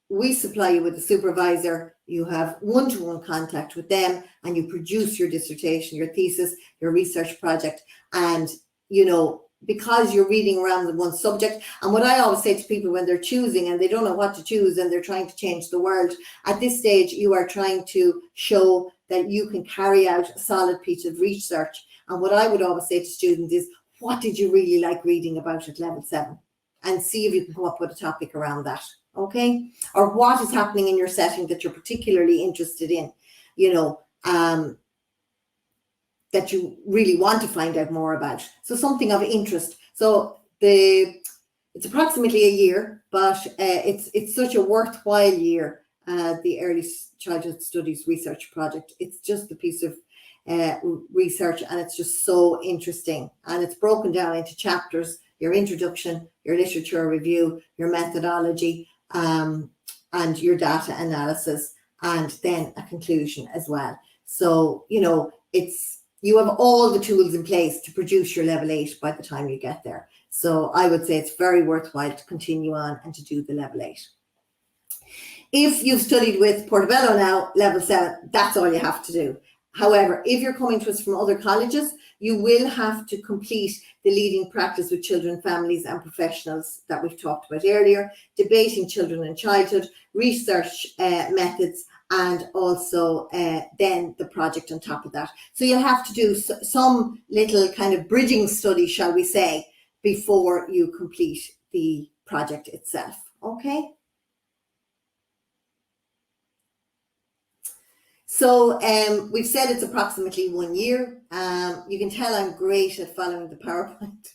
we supply you with a supervisor, you have one-to-one contact with them, and you produce your dissertation, your thesis, your research project. And, you know, because you're reading around the one subject, and what I always say to people when they're choosing and they don't know what to choose and they're trying to change the world, at this stage, you are trying to show that you can carry out a solid piece of research. And what I would always say to students is, what did you really like reading about at level 7? And see if you can come up with a topic around that, okay? Or what is happening in your setting that you're particularly interested in, you know, that you really want to find out more about. So something of interest. So it's approximately a year, but it's such a worthwhile year, the Early Childhood Studies Research Project. It's just a piece of research, and it's just so interesting. And it's broken down into chapters: your introduction, your literature review, your methodology, and your data analysis, and then a conclusion as well. So, you know, you have all the tools in place to produce your level 8 by the time you get there. So I would say it's very worthwhile to continue on and to do the level 8. If you've studied with Portobello now, level 7, that's all you have to do. However, if you're coming to us from other colleges, you will have to complete the leading practice with children, families and professionals that we've talked about earlier, debating children and childhood, research methods, and also then the project on top of that. So you'll have to do some little kind of bridging study, shall we say, before you complete the project itself, okay? So we've said it's approximately 1 year. You can tell I'm great at following the PowerPoint.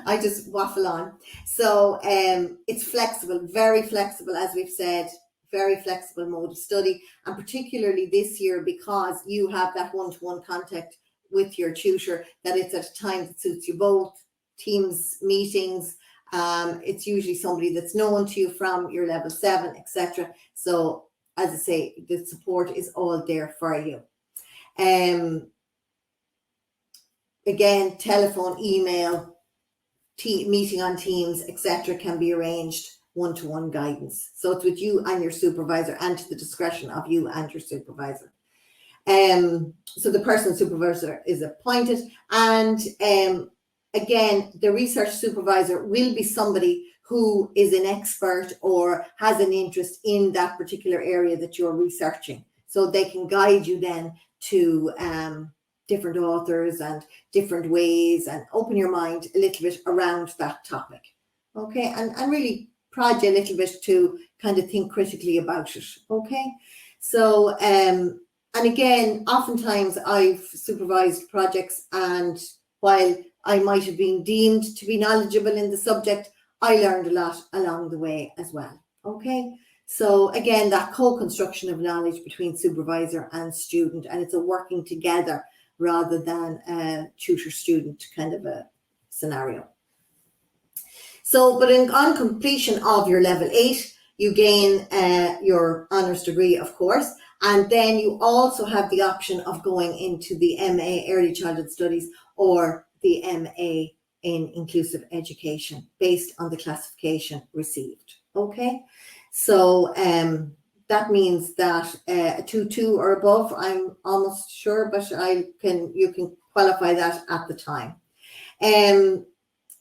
I just waffle on. So it's flexible, very flexible, as we've said, very flexible mode of study, and particularly this year because you have that one-to-one contact with your tutor, that it's at a time that suits you both. Teams meetings, it's usually somebody that's known to you from your level 7, etc. So as I say, the support is all there for you. Again, telephone, email, meeting on Teams, etc. can be arranged, one-to-one guidance. So it's with you and your supervisor, and to the discretion of you and your supervisor. So the personal supervisor is appointed, and again, the research supervisor will be somebody who is an expert or has an interest in that particular area that you're researching. So they can guide you then to different authors and different ways, and open your mind a little bit around that topic. Okay, and really prod you a little bit to kind of think critically about it. Okay, so and again, oftentimes I've supervised projects, and while I might have been deemed to be knowledgeable in the subject, I learned a lot along the way as well. Okay, so again, that co-construction of knowledge between supervisor and student, and it's a working together rather than a tutor-student kind of a scenario. So, but on completion of your level 8, you gain your honours degree, of course, and then you also have the option of going into the MA Early Childhood Studies or the MA in Inclusive Education based on the classification received. Okay, so that means that a 2-2 or above, I'm almost sure, but you can qualify that at the time.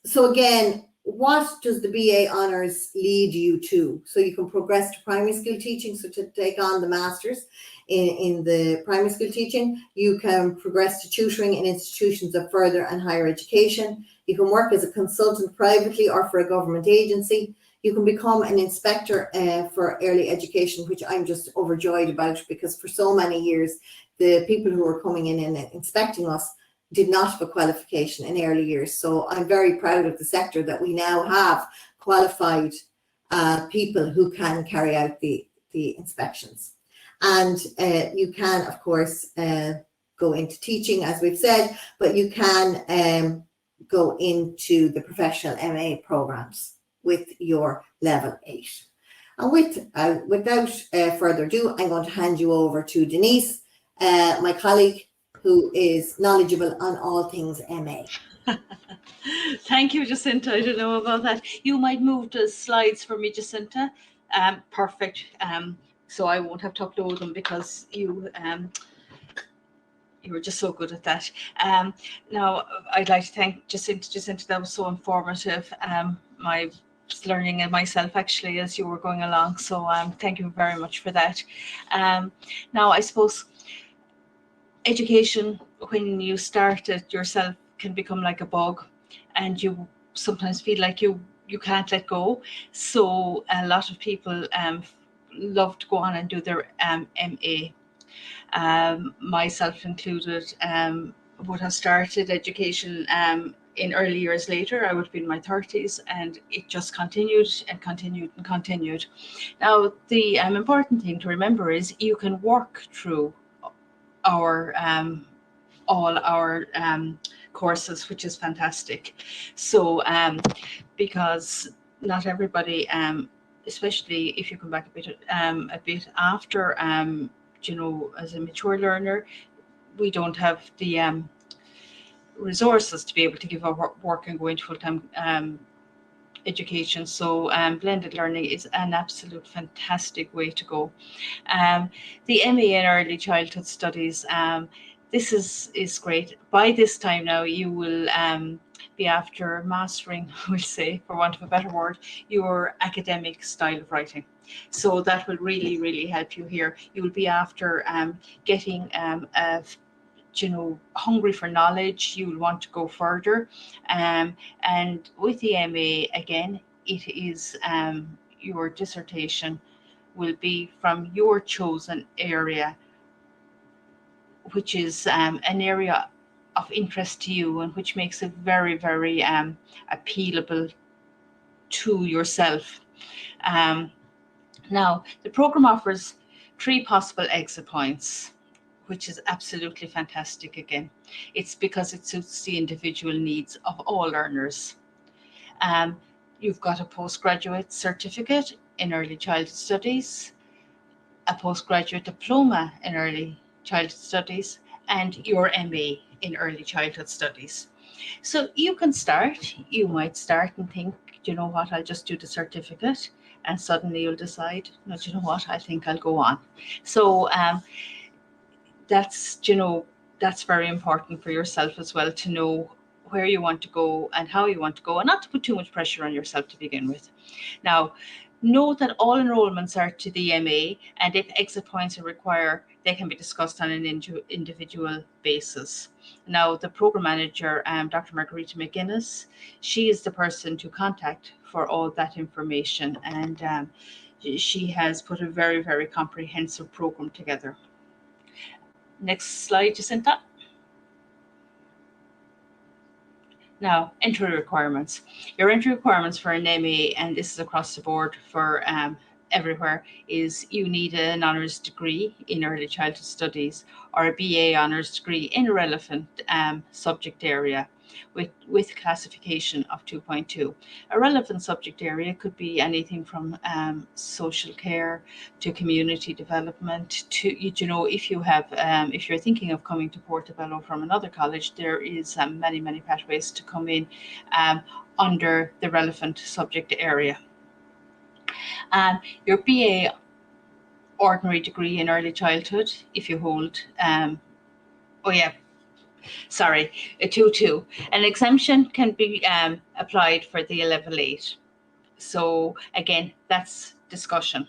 So again, what does the BA Honours lead you to? So you can progress to primary school teaching, so to take on the Masters in the primary school teaching. You can progress to tutoring in institutions of further and higher education. You can work as a consultant privately or for a government agency. You can become an inspector for early education, which I'm just overjoyed about, because for so many years, the people who were coming in and inspecting us did not have a qualification in early years. So I'm very proud of the sector that we now have qualified people who can carry out the inspections. And you can, of course, go into teaching, as we've said, but you can go into the professional MA programs with your level 8. And without further ado, I'm going to hand you over to Denise, my colleague, who is knowledgeable on all things MA. Thank you, Jacinta. I don't know about that. You might move the slides for me, Jacinta. Perfect. So I won't have to upload them because you were just so good at that. Now, I'd like to thank Jacinta. Jacinta, that was so informative. I was learning it myself, actually, as you were going along. So thank you very much for that. Now, I suppose education, when you start it yourself, can become like a bug, and you sometimes feel like you can't let go. So a lot of people love to go on and do their MA. Myself included, would have started education in early years later. I would have been in my 30s, and it just continued and continued and continued. Now, the important thing to remember is you can work through our all our courses, which is fantastic. So because not everybody, especially if you come back a bit after, you know, as a mature learner, we don't have the resources to be able to give up work and go into full-time education. So blended learning is an absolute fantastic way to go. The MA in Early Childhood Studies, this is great. By this time now, you will be after mastering, we'll say, for want of a better word, your academic style of writing. So that will really, really help you here. You will be after getting you know, hungry for knowledge. You will want to go further, and with the MA, again, it is your dissertation will be from your chosen area which is an area of interest to you and which makes it very, very appealable to yourself. Now, the program offers 3 possible exit points, which is absolutely fantastic again. It's because it suits the individual needs of all learners. You've got a postgraduate certificate in early childhood studies, a postgraduate diploma in early childhood studies, and your MA in early childhood studies. So you might start and think, you know what, I'll just do the certificate, and suddenly you'll decide, no, you know what, I think I'll go on. So that's very important for yourself as well, to know where you want to go and how you want to go, and not to put too much pressure on yourself to begin with. Now, note that all enrollments are to the MA, and if exit points are required, they can be discussed on an individual basis. Now, the program manager, Dr. Margarita McGuinness, she is the person to contact for all that information, and she has put a very, very comprehensive program together. Next slide, Jacinta. Now, entry requirements. Your entry requirements for an MA, and this is across the board for everywhere, is you need an honours degree in early childhood studies or a BA honours degree in a relevant subject area with classification of 2.2. A relevant subject area could be anything from social care to community development to, if you have, if you're thinking of coming to Portobello from another college, there is many pathways to come in under the relevant subject area. Your BA ordinary degree in early childhood, if you hold, a 2.2. An exemption can be applied for the level 8. So again, that's discussion.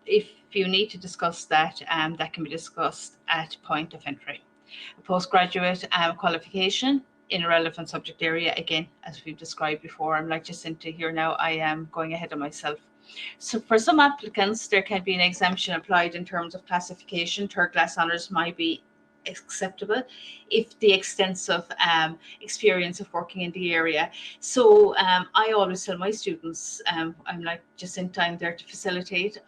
If you need to discuss that, that can be discussed at point of entry. A postgraduate qualification in a relevant subject area, again, as we've described before. I'm like Jacinta here now, I am going ahead of myself. So for some applicants, there can be an exemption applied in terms of classification. Third class honours might be acceptable if the extensive experience of working in the area. So I always tell my students, I'm like Jacinta, I'm there to facilitate.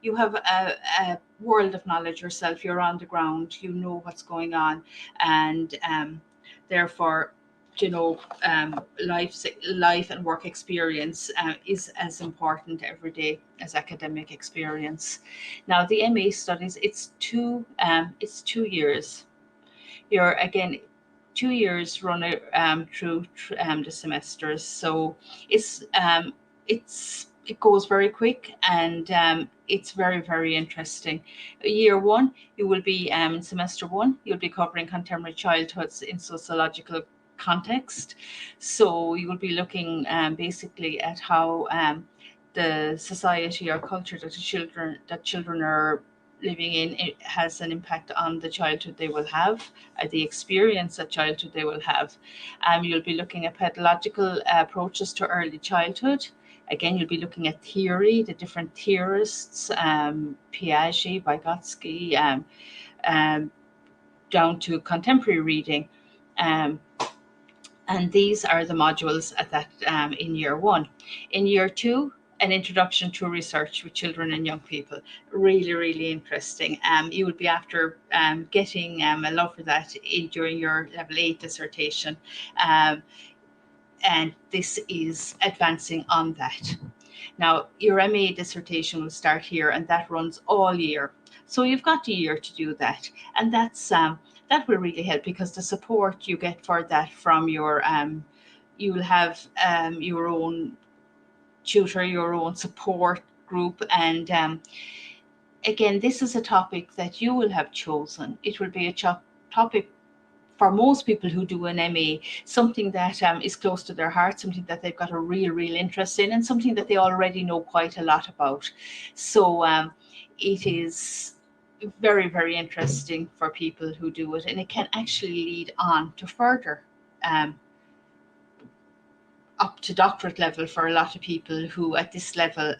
You have a world of knowledge yourself, you're on the ground, you know what's going on, and therefore life and work experience is as important every day as academic experience. Now, the MA studies, it's 2 years. You're again 2 years run through the semesters, so it goes very quick, and it's very, very interesting. Year 1, you will be in semester 1, you'll be covering contemporary childhoods in sociological context. So you will be looking basically at how the society or culture that children are living in, it has an impact on the childhood they will have, the experience that childhood they will have. You'll be looking at pedagogical approaches to early childhood. Again, you'll be looking at theory, the different theorists, Piaget, Vygotsky, down to contemporary reading. And these are the modules at that in year 1. In year 2, an introduction to research with children and young people. Really, really interesting. You will be after getting a love for that during your level 8 dissertation. And this is advancing on that. Now, your MA dissertation will start here, and that runs all year. So you've got a year to do that, and that will really help, because the support you get for that from your you will have your own tutor, your own support group, and again, this is a topic that you will have chosen. It will be a topic for most people who do an MA, something that is close to their heart, something that they've got a real interest in, and something that they already know quite a lot about. So it is very, very interesting for people who do it, and it can actually lead on to further up to doctorate level for a lot of people who at this level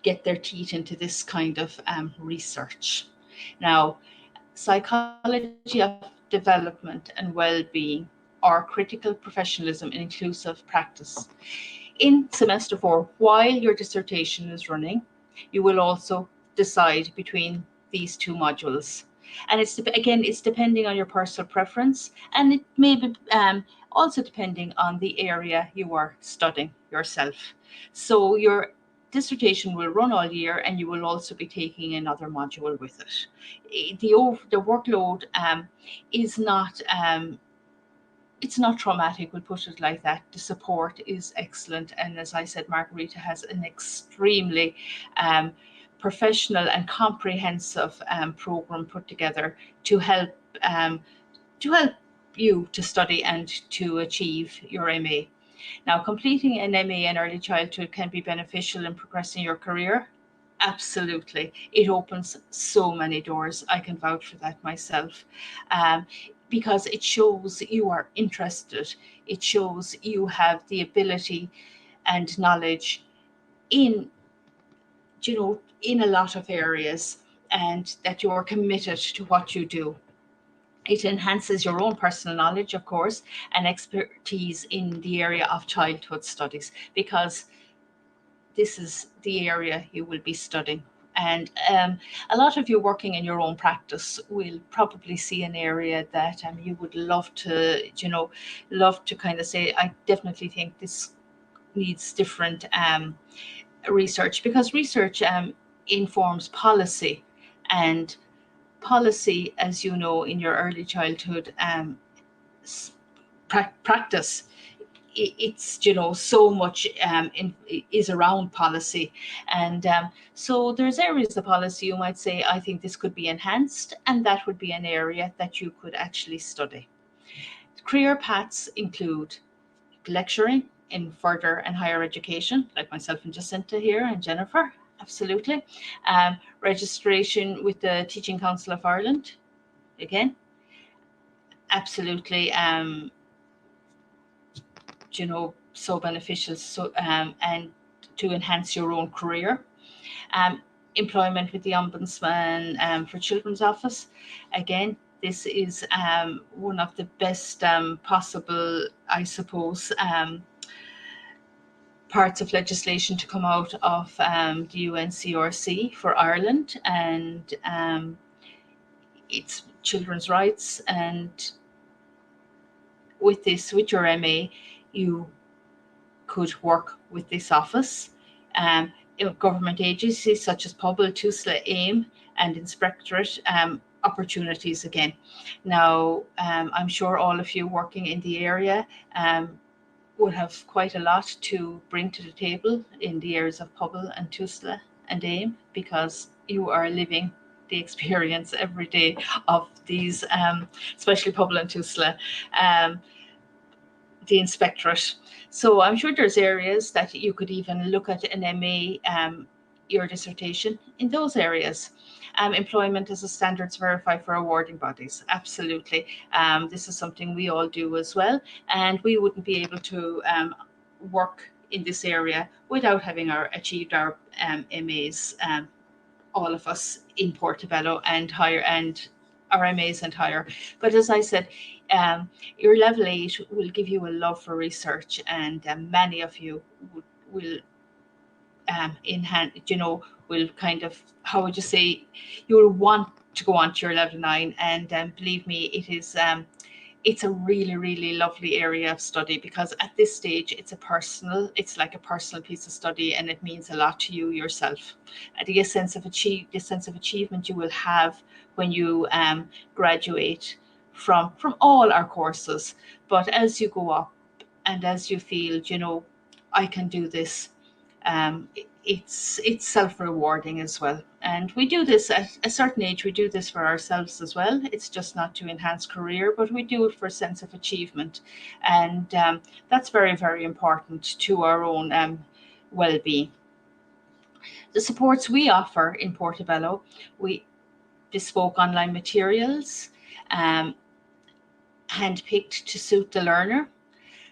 get their teeth into this kind of research. Now, psychology of development and well-being are critical professionalism and inclusive practice. In semester 4, while your dissertation is running, you will also decide between these two modules. And it's depending on your personal preference, and it may be also depending on the area you are studying yourself. So your dissertation will run all year, and you will also be taking another module with it. The workload is not it's not traumatic, we'll put it like that. The support is excellent, and as I said, Margarita has an extremely professional and comprehensive program put together to help you to study and to achieve your MA. Now, completing an MA in early childhood can be beneficial in progressing your career. Absolutely. It opens so many doors. I can vouch for that myself. Because it shows you are interested. It shows you have the ability and knowledge in a lot of areas, and that you're committed to what you do. It enhances your own personal knowledge, of course, and expertise in the area of childhood studies, because this is the area you will be studying. And a lot of you working in your own practice will probably see an area that you would love to kind of say, I definitely think this needs different research, because research informs policy, and policy, as you know, in your early childhood practice, it's so much is around policy, and so there's areas of policy you might say, I think this could be enhanced, and that would be an area that you could actually study. Career paths include lecturing in further and higher education, like myself and Jacinta here, and Jennifer, absolutely. Registration with the Teaching Council of Ireland, again, absolutely so beneficial, so and to enhance your own career. Employment with the Ombudsman for Children's Office, again, this is one of the best possible, I suppose, parts of legislation to come out of the UNCRC for Ireland, and it's children's rights. And with your MA, you could work with this office. Government agencies such as Pobal, TUSLA, AIM, and Inspectorate opportunities again. Now, I'm sure all of you working in the area would have quite a lot to bring to the table in the areas of Pobal and TUSLA and AIM, because you are living the experience every day of these, especially Pobal and TUSLA, the Inspectorate. So I'm sure there's areas that you could even look at an MA, your dissertation in those areas. Employment as a standards verified for awarding bodies, absolutely. This is something we all do as well, and we wouldn't be able to work in this area without having achieved our MAs, all of us in Portobello and higher, and our MAs and higher. But as I said, your level 8 will give you a love for research, and many of you will will kind of, how would you say, you will want to go on to your level 9, and believe me, it's a really, really lovely area of study, because at this stage it's like a personal piece of study, and it means a lot to you yourself. The sense of achievement you will have when you graduate from all our courses. But as you go up, and as you feel, I can do this, it's self-rewarding as well. And we do this at a certain age, we do this for ourselves as well. It's just not to enhance career, but we do it for a sense of achievement, and that's very, very important to our own well-being. The supports we offer in Portobello, we bespoke online materials, handpicked to suit the learner.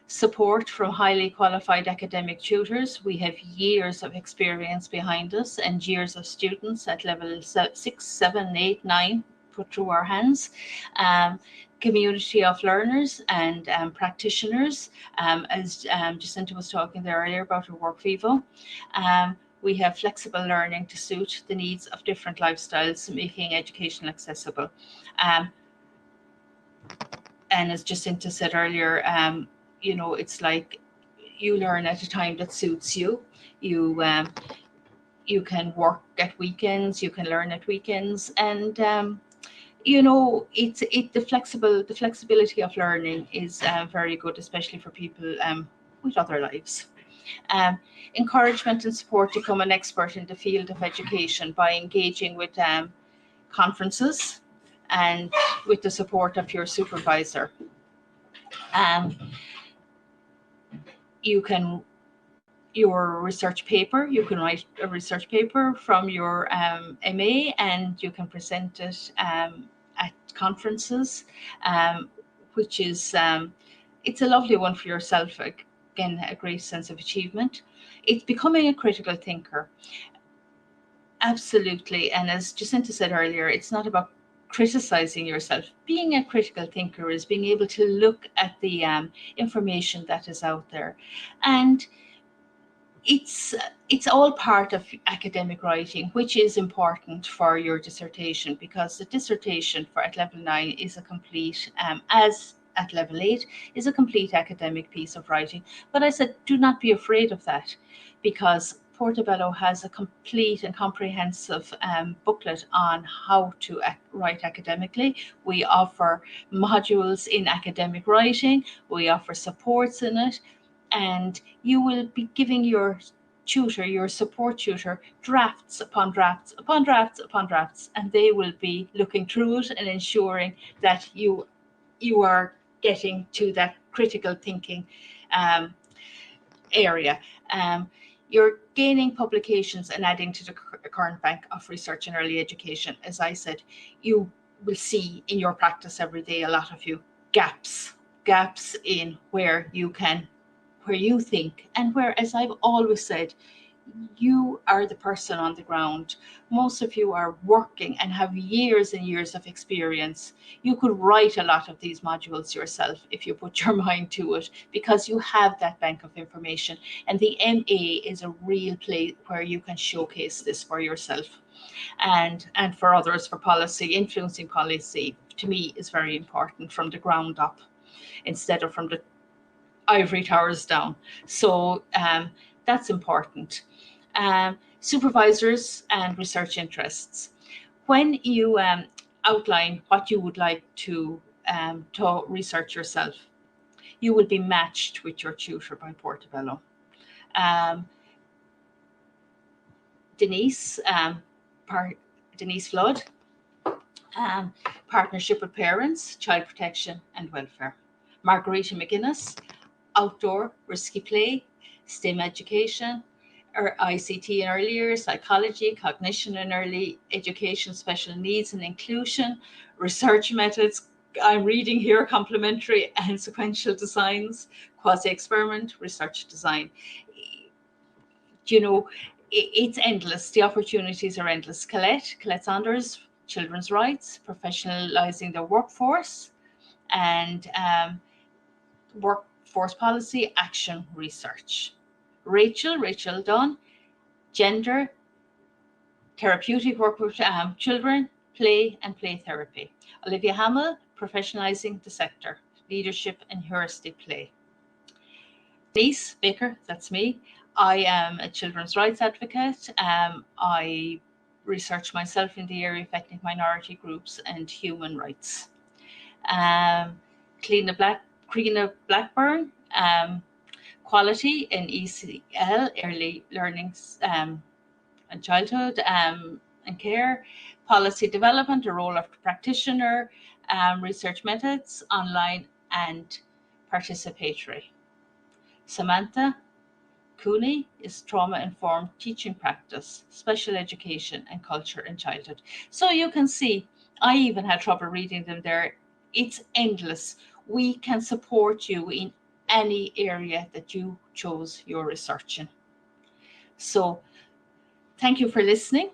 Support from highly qualified academic tutors. We have years of experience behind us and years of students at level 6, 7, 8, 9 put through our hands. Community of learners and practitioners, as Jacinta was talking there earlier about her work vivo. We have flexible learning to suit the needs of different lifestyles, making education accessible. And as Jacinta said earlier, you know, it's like you learn at a time that suits you. You can work at weekends, you can learn at weekends, and you know, the flexibility of learning is very good, especially for people with other lives. Encouragement and support to become an expert in the field of education by engaging with conferences and with the support of your supervisor. Your research paper, you can write a research paper from your MA, and you can present it at conferences, which is it's a lovely one for yourself. Again, a great sense of achievement. It's becoming a critical thinker. Absolutely. And as Jacinta said earlier, it's not about criticizing yourself. Being a critical thinker is being able to look at the information that is out there. And it's all part of academic writing, which is important for your dissertation, because the dissertation for at level 9 is a complete, as at level 8, is a complete academic piece of writing. But I said, do not be afraid of that, because Portobello has a complete and comprehensive booklet on how to write academically. We offer modules in academic writing. We offer supports in it. And you will be giving your tutor, your support tutor, drafts upon drafts upon drafts upon drafts, and they will be looking through it and ensuring that you are getting to that critical thinking area. You're gaining publications and adding to the current bank of research in early education. As I said, you will see in your practice every day, a lot of you, gaps in where you think, and where, as I've always said, you are the person on the ground. Most of you are working and have years and years of experience. You could write a lot of these modules yourself if you put your mind to it, because you have that bank of information. And the MA is a real place where you can showcase this for yourself and for others. For policy, influencing policy, to me, is very important from the ground up instead of from the ivory towers down. So that's important. Supervisors and research interests. When you outline what you would like to research yourself, you will be matched with your tutor by Portobello. Denise Flood, partnership with parents, child protection and welfare. Margarita McGuinness, outdoor risky play, STEM education, or ICT in early years, psychology, cognition in early education, special needs and inclusion, research methods. I'm reading here, complementary and sequential designs, quasi-experiment, research design. You know, it's endless. The opportunities are endless. Colette Saunders, children's rights, professionalizing the workforce, and workforce policy, action research. Rachel Dunn, gender, therapeutic work with children, play and play therapy. Olivia Hamill, professionalizing the sector, leadership and heuristic play. Denise Baker, that's me. I am a children's rights advocate. I research myself in the area of ethnic minority groups and human rights. Creena Blackburn, quality in ECL, early learning and childhood and care, policy development, a role of practitioner, research methods, online and participatory. Samantha Cooney is trauma-informed teaching practice, special education and culture in childhood. So you can see, I even had trouble reading them there. It's endless. We can support you in any area that you chose your research in. So thank you for listening.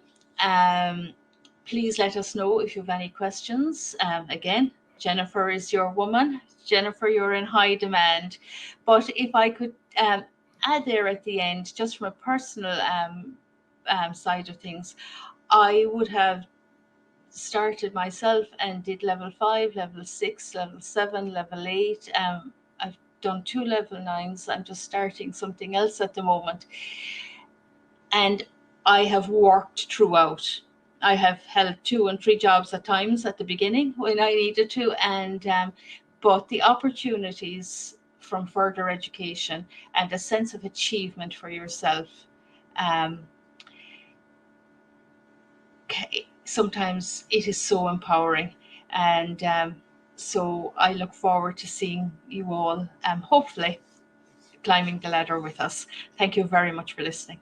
Please let us know if you have any questions. Again, Jennifer is your woman. Jennifer, you're in high demand. But if I could add there at the end, just from a personal side of things, I would have started myself and did level 5, level 6, level 7, level 8. I've done 2 level 9s. I'm just starting something else at the moment. And I have worked throughout. I have held 2 and 3 jobs at times at the beginning when I needed to, and but the opportunities from further education and a sense of achievement for yourself, sometimes it is so empowering, and so I look forward to seeing you all, hopefully climbing the ladder with us. Thank you very much for listening.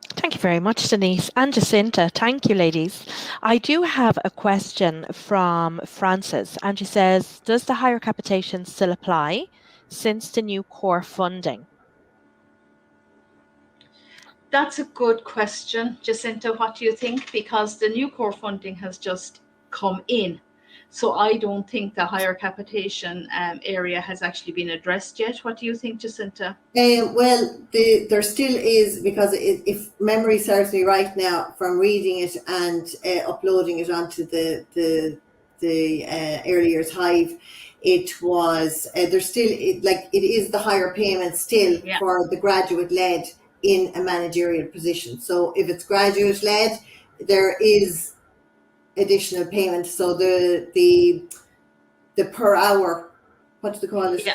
Thank you very much, Denise and Jacinta. Thank you, ladies. I do have a question from Frances, and she says, does the higher capitation still apply since the new core funding? That's a good question, Jacinta. What do you think? Because the new core funding has just come in. So I don't think the higher capitation area has actually been addressed yet. What do you think, Jacinta? Well, there still is, because if memory serves me right now, from reading it and uploading it onto the early years Hive, it was there still it is the higher payment still for the graduate led in a managerial position. So if it's graduate led, there is additional payment. So the per hour, what do they call it?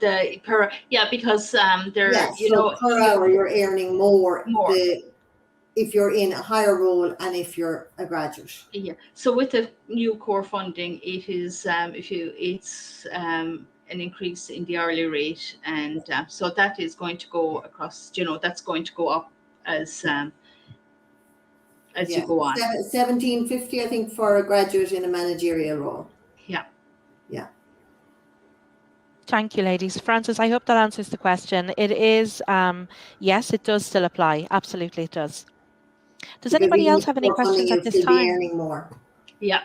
The per because per hour you're earning more. If you're in a higher role and if you're a graduate. Yeah. So with the new core funding, it is it's an increase in the hourly rate, and so that is going to go across. That's going to go up as you go on. $17.50, I think, for a graduate in a managerial role. Yeah. Thank you, ladies. Frances, I hope that answers the question. It is, yes, it does still apply. Absolutely, it does. Does anybody else have any questions at this time? Earning more. Yeah.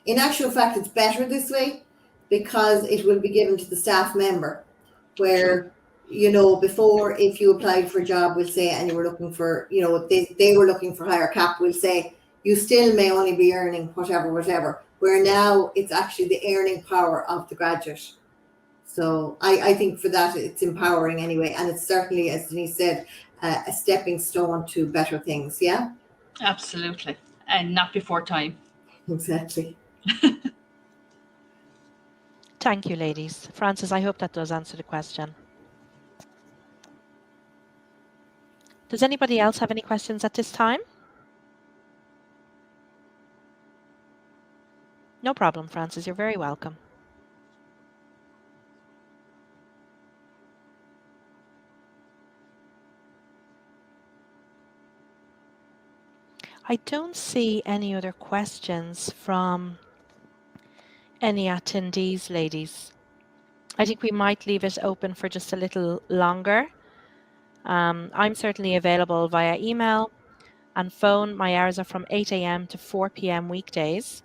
In actual fact, it's better this way because it will be given to the staff member, where before, if you applied for a job, we'll say, and you were looking for, they were looking for higher cap, we'll say you still may only be earning whatever. Where now it's actually the earning power of the graduate. So I think for that it's empowering anyway, and it's certainly, as Denise said, a stepping stone to better things. Yeah, absolutely, and not before time. Exactly. Thank you, ladies. Frances, I hope that does answer the question. Does anybody else have any questions at this time? No problem, Frances. You're very welcome. I don't see any other questions from any attendees, ladies. I think we might leave it open for just a little longer. I'm certainly available via email and phone. My hours are from 8 a.m. to 4 p.m. weekdays.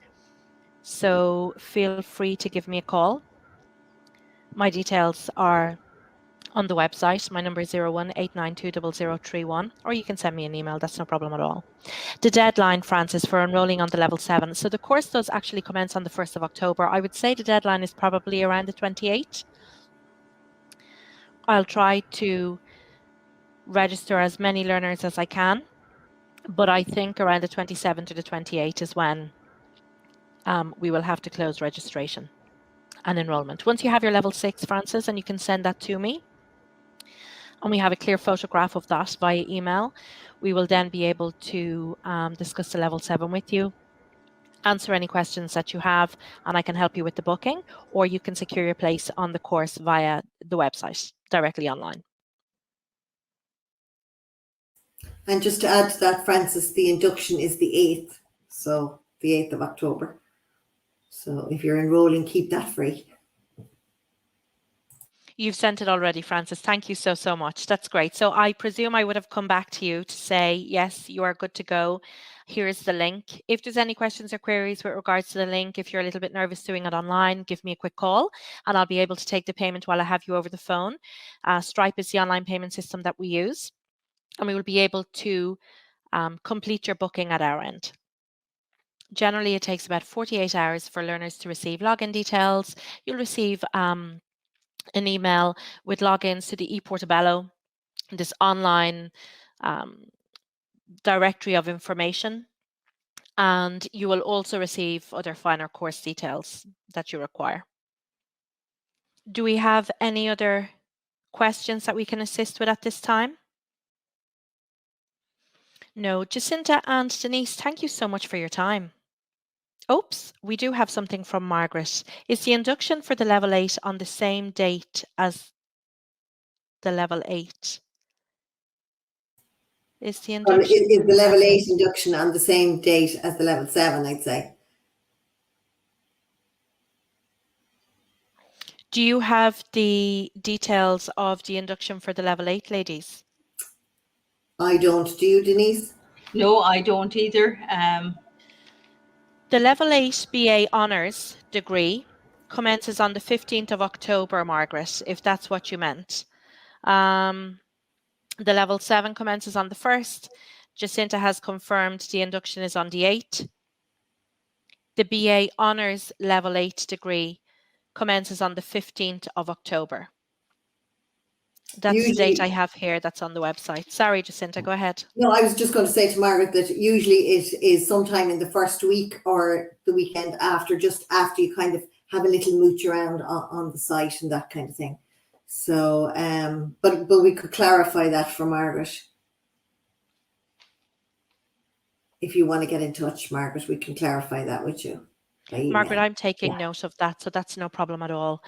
So feel free to give me a call. My details are on the website. My number is 01-892-0031, or you can send me an email. That's no problem at all. The deadline, Frances, for enrolling on the level 7. So the course does actually commence on the 1st of October. I would say the deadline is probably around the 28th. I'll try to register as many learners as I can, but I think around the 27th to the 28th is when we will have to close registration and enrollment. Once you have your level 6, Frances, and you can send that to me, and we have a clear photograph of that via email, we will then be able to discuss the level 7 with you, answer any questions that you have, and I can help you with the booking, or you can secure your place on the course via the website directly online. And just to add to that, Frances, the induction is the 8th, so the 8th of October. So if you're enrolling, keep that free. You've sent it already, Frances. Thank you so much. That's great. So I presume I would have come back to you to say, yes, you are good to go. Here's the link. If there's any questions or queries with regards to the link, if you're a little bit nervous doing it online, give me a quick call and I'll be able to take the payment while I have you over the phone. Stripe is the online payment system that we use, and we will be able to complete your booking at our end. Generally, it takes about 48 hours for learners to receive login details. You'll receive an email with logins to the ePortobello, this online directory of information, and you will also receive other finer course details that you require. Do we have any other questions that we can assist with at this time? No. Jacinta and Denise, thank you so much for your time. Oops, we do have something from Margaret. Is the induction for the level 8 on the same date as the level 8? Is the induction is the level 8 induction on the same date as the level 7, I'd say. Do you have the details of the induction for the level 8, ladies? I don't. Do you, Denise? No, I don't either. The level 8 BA Honours degree commences on the 15th of October, Margaret, if that's what you meant. The level 7 commences on the 1st. Jacinta has confirmed the induction is on the 8th. The BA Honours level 8 degree commences on the 15th of October. That's the date I have here that's on the website. Sorry, Jacinta, go ahead. No, I was just going to say to Margaret that usually it is sometime in the first week or the weekend after, just after you kind of have a little mooch around on the site and that kind of thing. So, but we could clarify that for Margaret. If you want to get in touch, Margaret, we can clarify that with you. Margaret, I'm taking note of that, so that's no problem at all.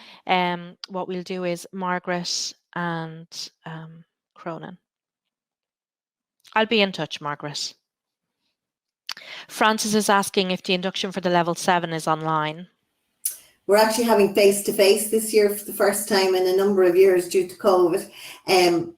What we'll do is Margaret and Cronin. I'll be in touch, Margaret. Francis is asking if the induction for the level 7 is online. We're actually having face-to-face this year for the first time in a number of years due to COVID.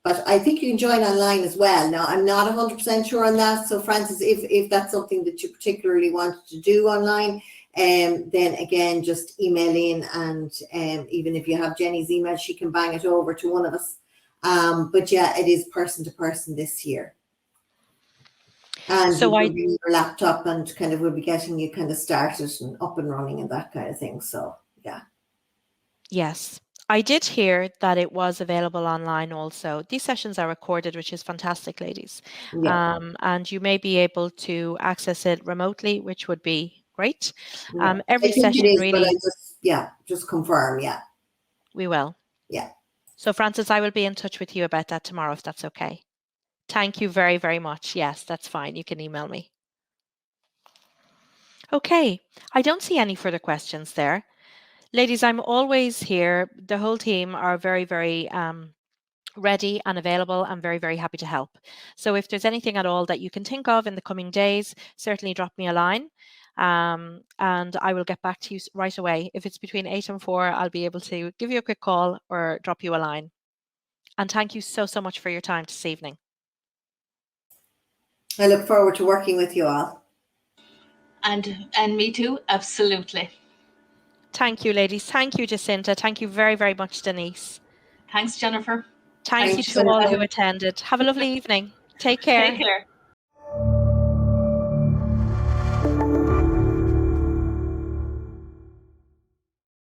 But I think you can join online as well. Now, I'm not 100% sure on that. So, Francis, if that's something that you particularly wanted to do online, then again, just email in, and even if you have Jenny's email, she can bang it over to one of us. But yeah, it is person to person this year. And so you will bring your laptop and kind of will be getting you kind of started and up and running and that kind of thing. So yeah. Yes. I did hear that it was available online also. These sessions are recorded, which is fantastic, ladies. Yeah. And you may be able to access it remotely, which would be great. Yeah. Every session really. But I just confirm. Yeah. We will. Yeah. So Francis, I will be in touch with you about that tomorrow, if that's okay. Thank you very, very much. Yes, that's fine. You can email me. Okay. I don't see any further questions there. Ladies, I'm always here. The whole team are very, very ready and available and very, very happy to help. So if there's anything at all that you can think of in the coming days, certainly drop me a line and I will get back to you right away. If it's between 8 and 4, I'll be able to give you a quick call or drop you a line. And thank you so much for your time this evening. I look forward to working with you all. And me too, absolutely. Thank you, ladies. Thank you, Jacinta. Thank you very, very much, Denise. Thanks, Jennifer. Thank you to all who attended. Have a lovely evening. Take care. Take care.